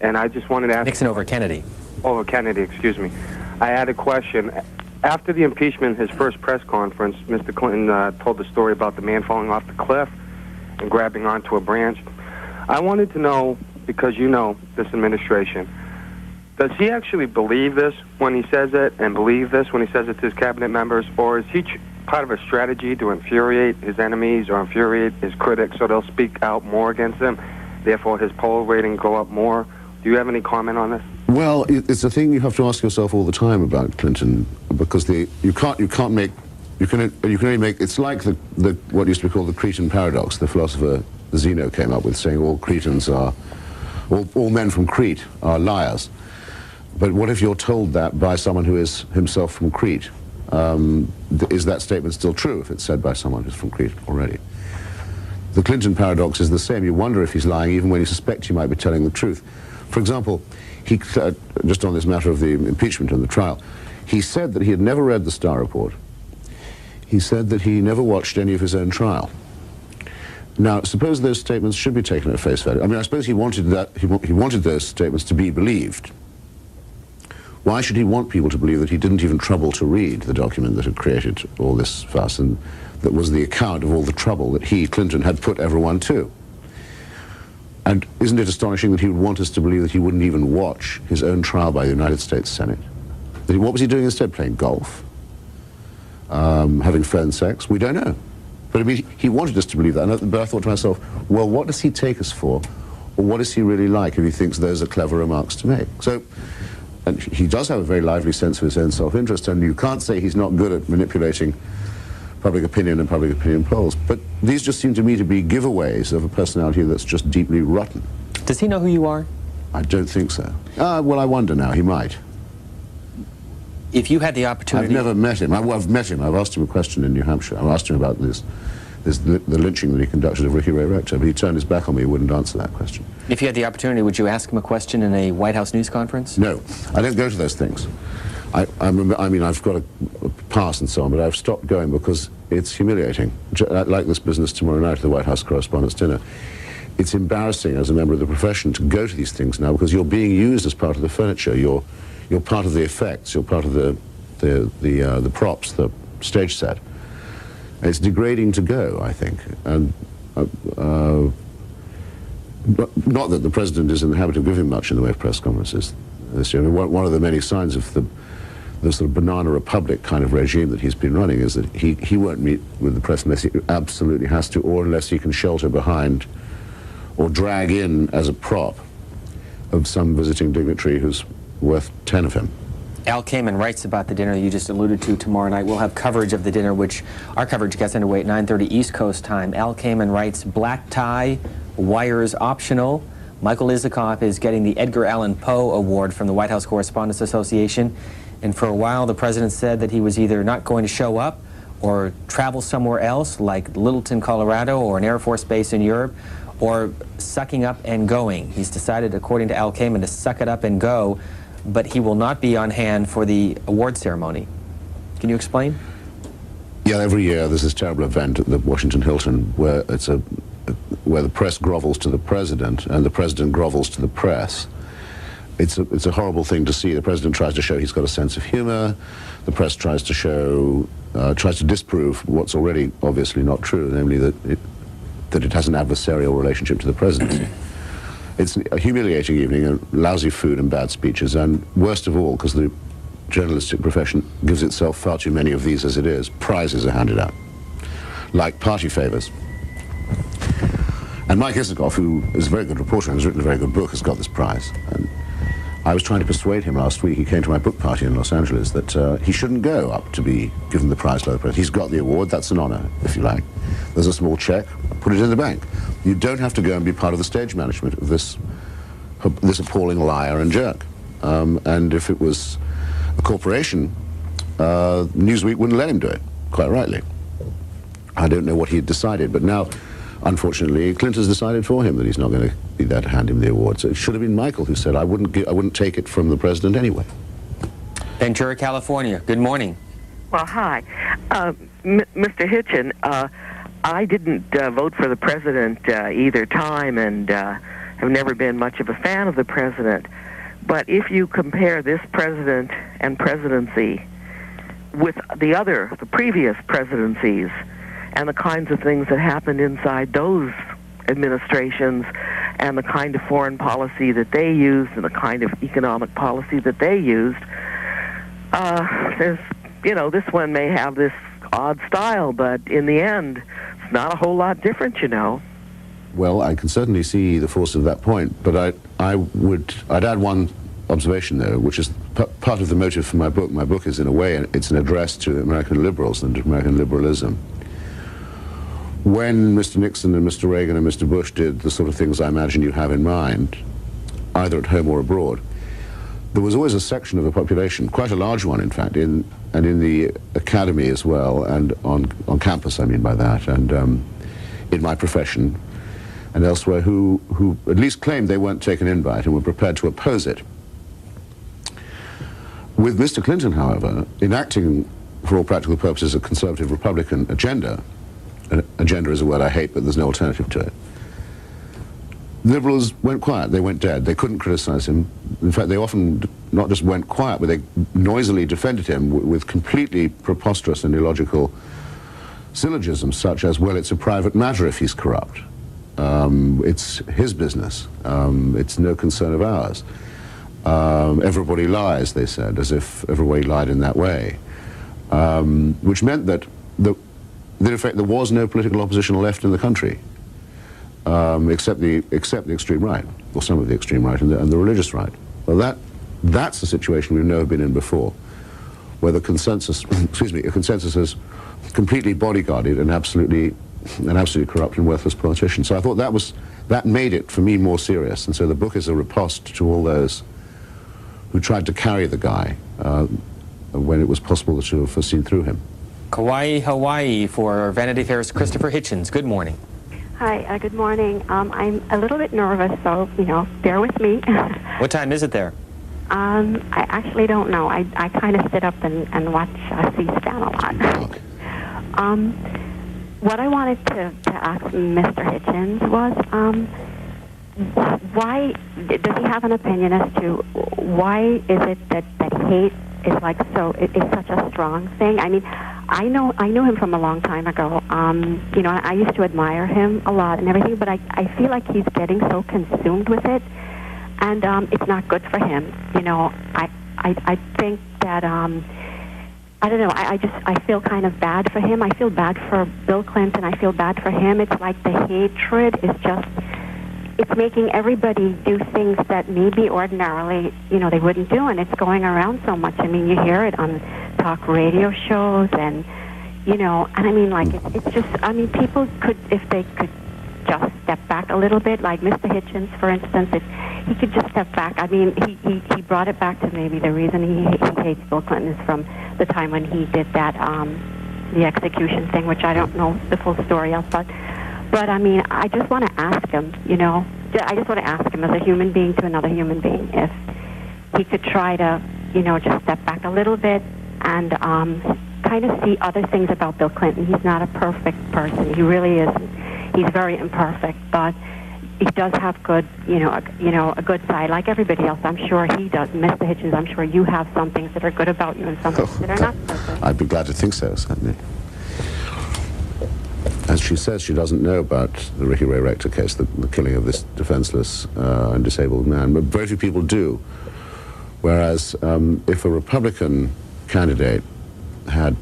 And I just wanted to ask... Nixon over Kennedy. Over Kennedy, excuse me. I had a question. After the impeachment, his first press conference, Mr. Clinton told the story about the man falling off the cliff and grabbing onto a branch. I wanted to know, because you know this administration, does he actually believe this when he says it, and believe this when he says it to his cabinet members, or is he part of a strategy to infuriate his enemies or infuriate his critics so they'll speak out more against him, therefore his poll rating go up more? Do you have any comment on this? Well, it's a thing you have to ask yourself all the time about Clinton, because you can only make, it's like what used to be called the Cretan paradox, the philosopher Zeno came up with, saying all Cretans are, all men from Crete are liars. But what if you're told that by someone who is himself from Crete? Is that statement still true if it's said by someone who's from Crete already? The Clinton paradox is the same. You wonder if he's lying even when you suspect he might be telling the truth. For example, he, just on this matter of the impeachment and the trial, he said that he had never read the Starr report. He said that he never watched any of his own trial. Now, suppose those statements should be taken at face value. I mean, I suppose he wanted that, he wanted those statements to be believed. Why should he want people to believe that he didn't even trouble to read the document that had created all this fuss and that was the account of all the trouble that he, Clinton, had put everyone to? And isn't it astonishing that he would want us to believe that he wouldn't even watch his own trial by the United States Senate? What was he doing instead? Playing golf? Having phone sex? We don't know. But I mean, he wanted us to believe that. But I thought to myself, well, what does he take us for? Or what is he really like if he thinks those are clever remarks to make? So, and he does have a very lively sense of his own self-interest, and you can't say he's not good at manipulating public opinion and public opinion polls. But these just seem to me to be giveaways of a personality that's just deeply rotten. Does he know who you are? I don't think so. Well, I wonder now. He might. If you had the opportunity... I've never met him. I've met him. I've asked him a question in New Hampshire. I asked him about the lynching that he conducted of Ricky Ray Rector, but he turned his back on me. He wouldn't answer that question. If you had the opportunity, would you ask him a question in a White House news conference? No. I don't go to those things. I mean, I've got a pass and so on, but I've stopped going because it's humiliating. Like this business tomorrow night at the White House Correspondents' Dinner. It's embarrassing as a member of the profession to go to these things now because you're being used as part of the furniture. You're part of the effects. You're part of the props, the stage set. It's degrading to go, I think. And not that the president is in the habit of giving much in the way of press conferences this year. I mean, one of the many signs of the sort of banana republic kind of regime that he's been running is that he won't meet with the press unless he absolutely has to, or unless he can shelter behind or drag in as a prop of some visiting dignitary who's worth 10 of him. Al Kamen writes about the dinner you just alluded to tomorrow night. We'll have coverage of the dinner, which our coverage gets underway at 9:30 East Coast time. Al Kamen writes, black tie, wires optional. Michael Isikoff is getting the Edgar Allan Poe Award from the White House Correspondents Association. And for a while, the president said that he was either not going to show up or travel somewhere else, like Littleton, Colorado, or an Air Force base in Europe, or sucking up and going. He's decided, according to Al Kamen, to suck it up and go, but he will not be on hand for the award ceremony. Can you explain? Yeah, every year there's this terrible event at the Washington Hilton where where the press grovels to the president and the president grovels to the press. It's a horrible thing to see. The president tries to show he's got a sense of humor. The press tries to disprove what's already obviously not true, namely that it has an adversarial relationship to the presidency. It's a humiliating evening, and lousy food and bad speeches, and worst of all, because the journalistic profession gives itself far too many of these as it is, prizes are handed out, like party favors. And Mike Isikoff, who is a very good reporter and has written a very good book, has got this prize. And I was trying to persuade him last week. He came to my book party in Los Angeles that he shouldn't go up to be given the prize by the president. He's got the award. That's an honor, if you like. There's a small check. Put it in the bank. You don't have to go and be part of the stage management of this appalling liar and jerk. And if it was a corporation, Newsweek wouldn't let him do it, quite rightly. I don't know what he had decided, but now, unfortunately, Clinton's decided for him that he's not going to be there to hand him the award. So it should have been Michael who said, I wouldn't take it from the president anyway. Ventura, California. Good morning. Well, hi. Mr. Hitchens, I didn't vote for the president either time and have never been much of a fan of the president. But if you compare this president and presidency with the previous presidencies and the kinds of things that happened inside those administrations and the kind of foreign policy that they used and the kind of economic policy that they used, this one may have this odd style, but in the end, it's not a whole lot different, Well, I can certainly see the force of that point, but I'd add one observation, though, which is part of the motive for my book. My book is, in a way, it's an address to American liberals and to American liberalism. When Mr. Nixon and Mr. Reagan and Mr. Bush did the sort of things I imagine you have in mind, either at home or abroad, there was always a section of the population, quite a large one, in fact, and in the academy as well, and on campus, I mean by that, and in my profession and elsewhere, who at least claimed they weren't taken in by it and were prepared to oppose it. With Mr. Clinton, however, enacting, for all practical purposes, a conservative Republican agenda, agenda is a word I hate, but there's no alternative to it. Liberals went quiet, they went dead. They couldn't criticize him. In fact, they often not just went quiet, but they noisily defended him with completely preposterous and illogical syllogisms, such as, well, it's a private matter if he's corrupt. It's his business. It's no concern of ours. Everybody lies, they said, as if everybody lied in that way. Which meant that, in effect, there was no political opposition left in the country. Except the extreme right, or some of the extreme right, and the religious right. Well, that's the situation we've never been in before, where the consensus, a consensus is completely bodyguarded and absolutely corrupt and worthless politician. So I thought that made it for me more serious, and so the book is a riposte to all those who tried to carry the guy when it was possible to have seen through him. Kauai, Hawaii for Vanity Fair's Christopher Hitchens. Good morning. Hi, good morning. I'm a little bit nervous, so, bear with me. What time is it there? I actually don't know. I kind of sit up and watch C-SPAN a lot. What I wanted to ask Mr. Hitchens was, why, does he have an opinion as to why is it that hate is is such a strong thing? I mean, I knew him from a long time ago. I used to admire him a lot and everything, but I feel like he's getting so consumed with it, and it's not good for him. I think that I don't know. I feel kind of bad for him. I feel bad for Bill Clinton. I feel bad for him. It's like the hatred is just. It's making everybody do things that maybe ordinarily, they wouldn't do, and it's going around so much. I mean, you hear it on talk radio shows, and, and I mean, like, it's just, I mean, people could, if they could just step back a little bit, like Mr. Hitchens, for instance, if he could just step back. I mean, he brought it back to maybe the reason he hates Bill Clinton is from the time when he did that, the execution thing, which I don't know the full story of, but I mean, I just want to ask him, I just want to ask him as a human being to another human being if he could try to, just step back a little bit and kind of see other things about Bill Clinton. He's not a perfect person. He really isn't. He's very imperfect, but he does have good, a good side, like everybody else. I'm sure he does. Mr. Hitchens, I'm sure you have some things that are good about you and some things that are not perfect. I'd be glad to think so, certainly. As she says, she doesn't know about the Ricky Ray Rector case, the killing of this defenseless and disabled man, but very few people do. Whereas if a Republican candidate had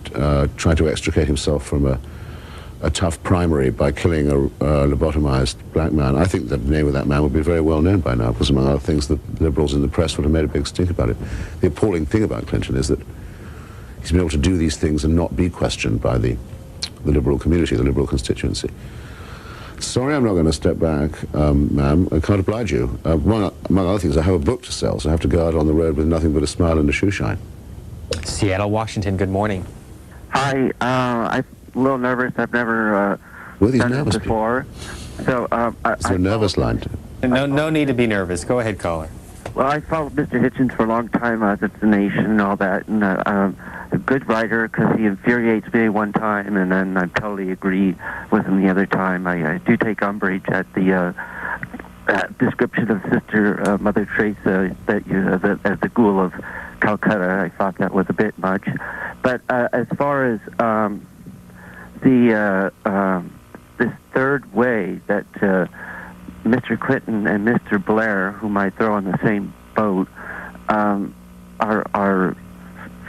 tried to extricate himself from a tough primary by killing a lobotomized black man, I think the name of that man would be very well known by now, because among other things, the liberals in the press would have made a big stink about it. The appalling thing about Clinton is that he's been able to do these things and not be questioned by the liberal community, the liberal constituency. Sorry, I'm not going to step back, ma'am. I can't oblige you. Among other things, I have a book to sell, so I have to go out on the road with nothing but a smile and a shoe shine. Seattle, Washington, good morning. Hi, I'm a little nervous. I've never done this before. So, is there a nervous line? No need to be nervous. Go ahead, caller. Well, I followed Mr. Hitchens for a long time, at The Nation and all that, and a good writer because he infuriates me one time, and then I totally agree with him the other time. I do take umbrage at the description of Sister Mother Teresa as the ghoul of Calcutta. I thought that was a bit much. But as far as this third way that Mr. Clinton and Mr. Blair, whom I throw on the same boat, are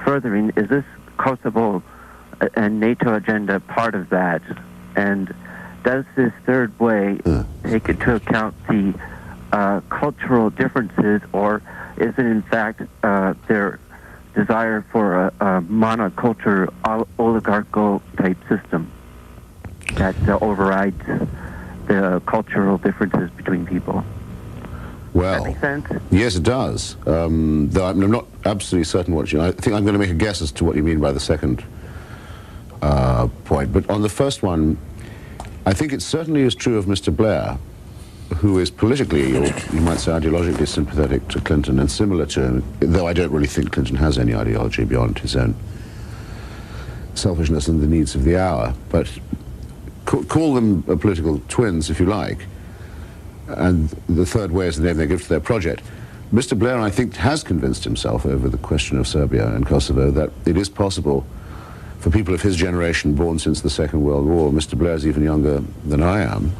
furthering, is this Kosovo and NATO agenda part of that? And does this third way take into account the cultural differences, or is it in fact their desire for a monoculture oligarchical type system that overrides the cultural differences between people? Well, does that make sense? Yes, it does. Though I'm not absolutely certain what you... I think I'm going to make a guess as to what you mean by the second point. But on the first one, I think it certainly is true of Mr. Blair, who is politically, or you might say ideologically, sympathetic to Clinton and similar to him, though I don't really think Clinton has any ideology beyond his own selfishness and the needs of the hour. But call them political twins if you like, and the third way is the name they give to their project. Mr. Blair, I think, has convinced himself over the question of Serbia and Kosovo that it is possible for people of his generation born since the Second World War, Mr. Blair's even younger than I am,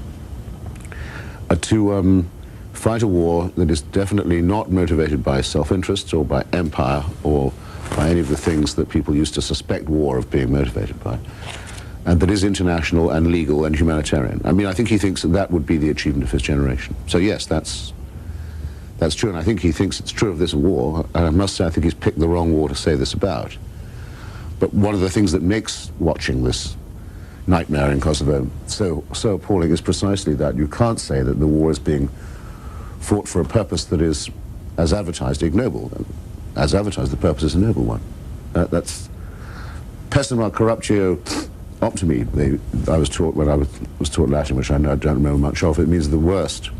to fight a war that is definitely not motivated by self-interest or by empire or by any of the things that people used to suspect war of being motivated by, and that is international and legal and humanitarian. I mean, I think he thinks that that would be the achievement of his generation. So yes, that's true, and I think he thinks it's true of this war, and I must say I think he's picked the wrong war to say this about. But one of the things that makes watching this nightmare in Kosovo so appalling is precisely that. You can't say that the war is being fought for a purpose that is, as advertised, ignoble. As advertised, the purpose is a noble one. That's pessima corruptio optimi. I was taught when I was taught Latin, which I now don't remember much of. It means the worst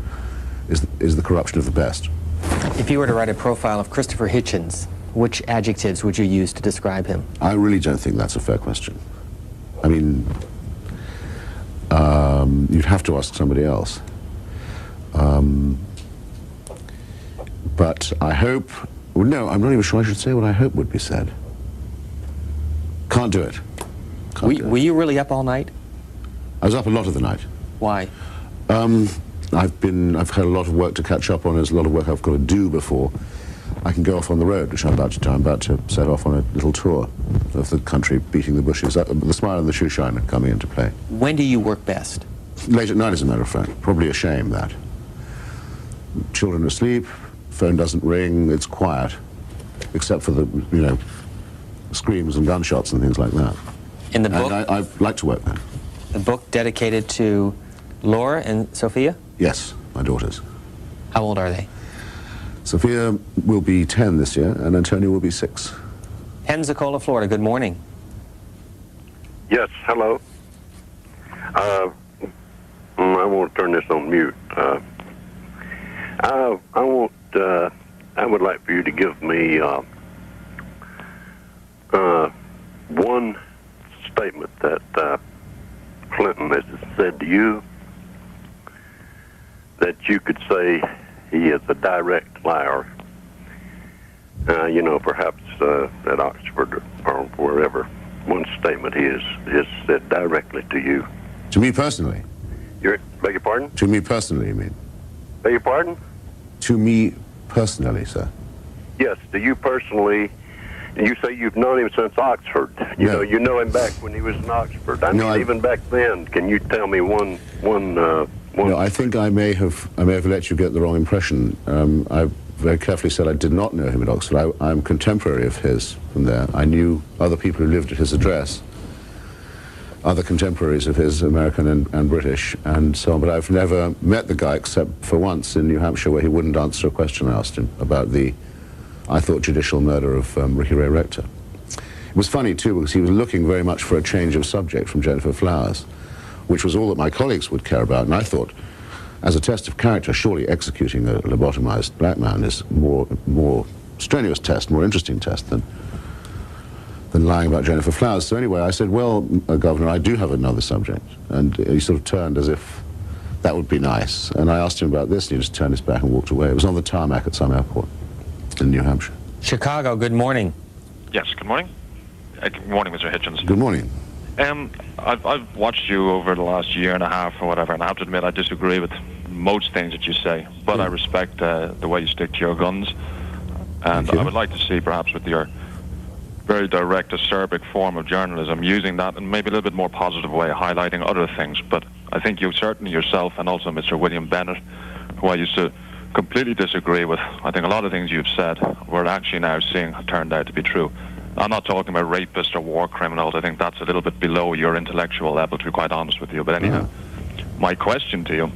is the corruption of the best. If you were to write a profile of Christopher Hitchens, which adjectives would you use to describe him? I really don't think that's a fair question. I mean, you'd have to ask somebody else. But I hope, well, no, I'm not even sure I should say what I hope would be said. Can't do it. Were you really up all night? I was up a lot of the night. Why? I've had a lot of work to catch up on. There's a lot of work I've got to do before I can go off on the road, which I'm about to do. I'm about to set off on a little tour of the country, beating the bushes. The smile and the shoe shine are coming into play. When do you work best? Late at night, as a matter of fact. Probably a shame, that. Children are asleep, phone doesn't ring, it's quiet, except for the, you know, screams and gunshots and things like that. In the book? And I like to work there. The book dedicated to Laura and Sophia? Yes, my daughters. How old are they? Sophia will be 10 this year, and Antonio will be 6. Pensacola, Florida, good morning. Yes, hello. I won't turn this on mute. I would like for you to give me one statement that Clinton has said to you that you could say he is a direct liar. You know, perhaps at Oxford or wherever. One statement he has said directly to you. To me personally? Beg your pardon? To me personally, you mean? Beg your pardon? To me personally, sir. Yes, to you personally. And you say you've known him since Oxford. You know him back when he was in Oxford. I mean, even back then. Can you tell me one? No, I think I may have let you get the wrong impression. I very carefully said I did not know him at Oxford. I'm contemporary of his from there. I knew other people who lived at his address, other contemporaries of his, American and British, and so on. But I've never met the guy except for once in New Hampshire, where he wouldn't answer a question I asked him about the, I thought, judicial murder of Ricky Ray Rector. It was funny, too, because he was looking very much for a change of subject from Jennifer Flowers, which was all that my colleagues would care about. And I thought, as a test of character, surely executing a lobotomized black man is more strenuous test, more interesting test than lying about Jennifer Flowers. So anyway, I said, well, Governor, I do have another subject. And he sort of turned as if that would be nice. And I asked him about this, and he just turned his back and walked away. It was on the tarmac at some airport in New Hampshire. Chicago, good morning. Yes, good morning. Good morning, Mr. Hitchens. Good morning. I've watched you over the last year and a half or whatever, and I have to admit I disagree with most things that you say, but I respect the way you stick to your guns, and I would like to see, perhaps with your very direct, acerbic form of journalism, using that in maybe a little bit more positive way, highlighting other things. But I think you certainly yourself, and also Mr. William Bennett, who I used to completely disagree with, I think a lot of things you've said we're actually now seeing have turned out to be true. I'm not talking about rapists or war criminals. I think that's a little bit below your intellectual level, to be quite honest with you. But anyhow, my question to you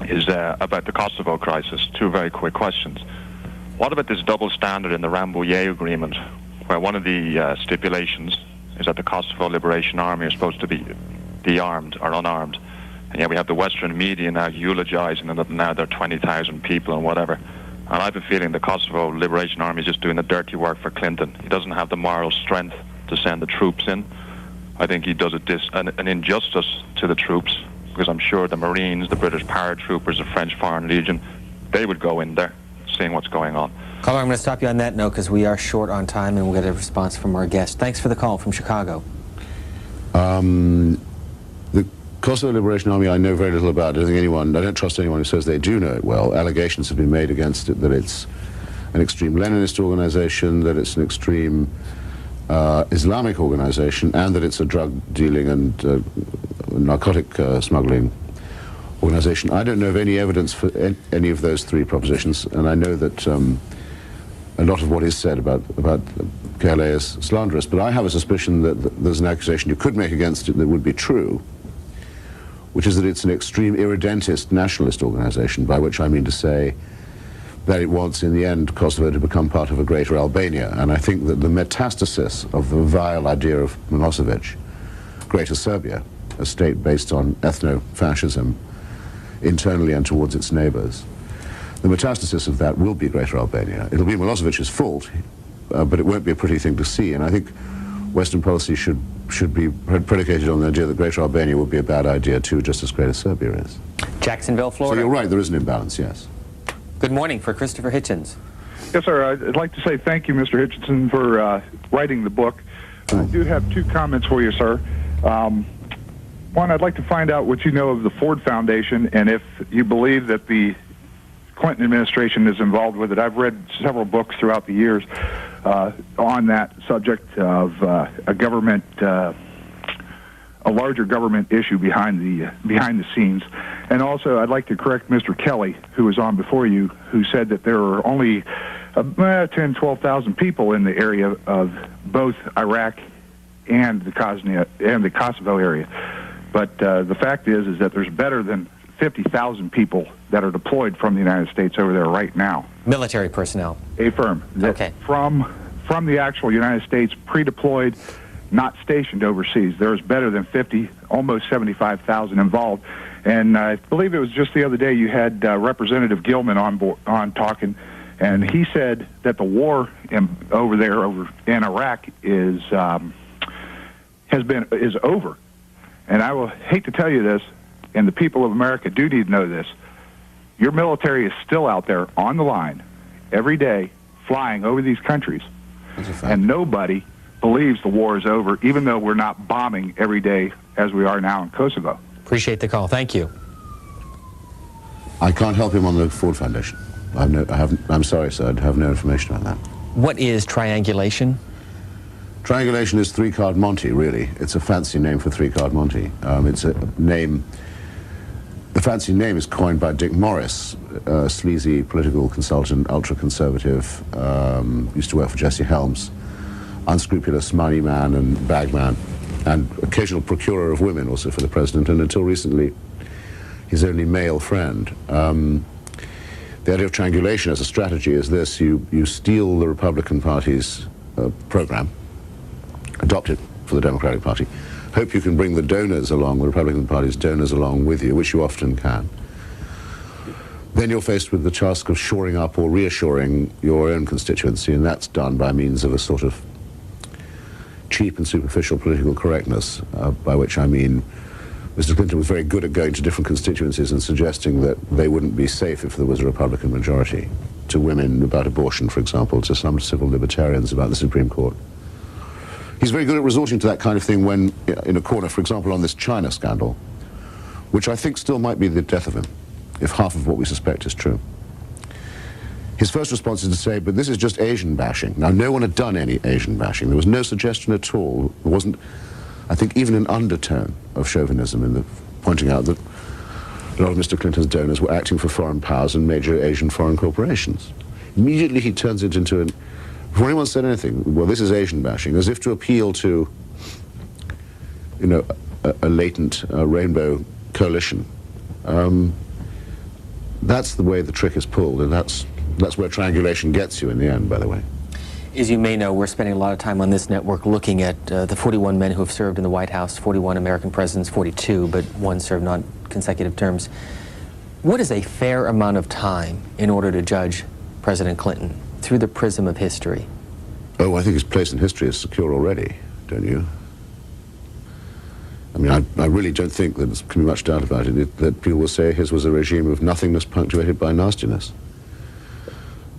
is about the Kosovo crisis. Two very quick questions. What about this double standard in the Rambouillet Agreement, where one of the stipulations is that the Kosovo Liberation Army is supposed to be de-armed or unarmed? And yet we have the Western media now eulogizing them that now there are 20,000 people and whatever. And I have a feeling the Kosovo Liberation Army is just doing the dirty work for Clinton. He doesn't have the moral strength to send the troops in. I think he does an injustice to the troops, because I'm sure the Marines, the British paratroopers, the French Foreign Legion, they would go in there seeing what's going on. Caller, I'm going to stop you on that note because we are short on time and we'll get a response from our guest. Thanks for the call from Chicago. The Kosovo Liberation Army I know very little about. I don't trust anyone who says they do know it well. Allegations have been made against it that it's an extreme Leninist organization, that it's an extreme Islamic organization, and that it's a drug dealing and narcotic smuggling organization. I don't know of any evidence for any of those three propositions, and I know that a lot of what is said about KLA is slanderous, but I have a suspicion that there's an accusation you could make against it that would be true, which is that it's an extreme irredentist nationalist organization, by which I mean to say that it wants, in the end, Kosovo to become part of a greater Albania. And I think that the metastasis of the vile idea of Milosevic, Greater Serbia, a state based on ethno-fascism, internally and towards its neighbors, the metastasis of that will be Greater Albania. It'll be Milosevic's fault, but it won't be a pretty thing to see. And I think Western policy should be predicated on the idea that Greater Albania would be a bad idea too, just as Greater Serbia is. Jacksonville, Florida. So you're right, there is an imbalance, yes. Good morning for Christopher Hitchens. Yes, sir. I'd like to say thank you, Mr. Hitchenson, for writing the book. I do have two comments for you, sir. One, I'd like to find out what you know of the Ford Foundation and if you believe that the Clinton administration is involved with it. I've read several books throughout the years on that subject of a larger government issue behind the scenes. And also, I'd like to correct Mr. Kelly, who was on before you, who said that there are only 10,000, 12,000 people in the area of both Iraq and the Kosovo area. But the fact is that there's better than 50,000 people that are deployed from the United States over there right now. Military personnel. Affirm. Okay. From the actual United States, pre-deployed, not stationed overseas. There's better than 50, almost 75,000 involved. And I believe it was just the other day you had Representative Gilman on talking, and he said that the war over in Iraq is over. And I will hate to tell you this, and the people of America do need to know this. Your military is still out there on the line every day, flying over these countries, and nobody believes the war is over, even though we're not bombing every day as we are now in Kosovo. Appreciate the call. Thank you. I can't help him on the Ford Foundation. I'm sorry, sir. I have no information on that. What is triangulation? Triangulation is three-card Monte, really. It's a fancy name for three-card Monte. It's a name. The fancy name is coined by Dick Morris, a sleazy political consultant, ultra-conservative, used to work for Jesse Helms, unscrupulous money man and bag man, and occasional procurer of women also for the president, and until recently, his only male friend. The idea of triangulation as a strategy is this: you steal the Republican Party's program, adopt it for the Democratic Party, hope you can bring the donors along, the Republican Party's donors along with you, which you often can. Then you're faced with the task of shoring up or reassuring your own constituency, and that's done by means of a sort of cheap and superficial political correctness, by which I mean Mr. Clinton was very good at going to different constituencies and suggesting that they wouldn't be safe if there was a Republican majority, to women about abortion, for example, to some civil libertarians about the Supreme Court. He's very good at resorting to that kind of thing when in a corner, for example, on this China scandal, which I think still might be the death of him, if half of what we suspect is true. His first response is to say, but this is just Asian bashing. Now, no one had done any Asian bashing. There was no suggestion at all. There wasn't, I think, even an undertone of chauvinism in the pointing out that a lot of Mr. Clinton's donors were acting for foreign powers and major Asian foreign corporations. Immediately he turns it into an, before anyone said anything, well, this is Asian bashing, as if to appeal to, you know, a latent rainbow coalition. That's the way the trick is pulled, and that's where triangulation gets you in the end, by the way. As you may know, we're spending a lot of time on this network looking at the 41 men who have served in the White House, 41 American presidents, 42, but one served not consecutive terms. What is a fair amount of time in order to judge President Clinton through the prism of history? Oh, I think his place in history is secure already, don't you? I mean, I really don't think that there can be much doubt about it, that people will say his was a regime of nothingness punctuated by nastiness.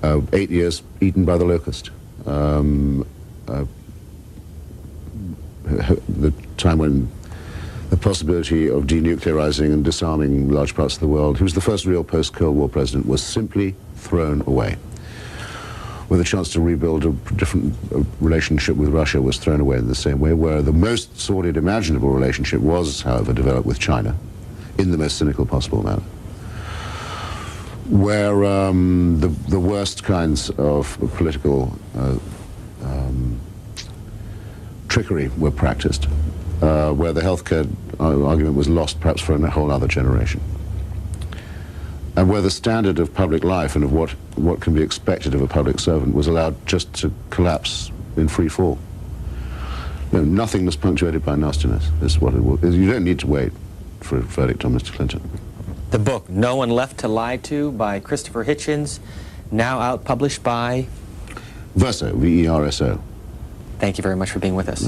8 years eaten by the locust. The time when the possibility of denuclearizing and disarming large parts of the world, he was the first real post-Cold War president, was simply thrown away. With a chance to rebuild a different relationship with Russia was thrown away in the same way, where the most sordid imaginable relationship was, however, developed with China in the most cynical possible manner. Where the worst kinds of political trickery were practiced, where the healthcare argument was lost perhaps for a whole other generation, and where the standard of public life and of what can be expected of a public servant was allowed just to collapse in free fall. No, nothingness punctuated by nastiness is what it will. You don't need to wait for a verdict on Mr. Clinton. The book, No One Left to Lie To, by Christopher Hitchens, now out, published by? Verso, V-E-R-S-O. Thank you very much for being with us.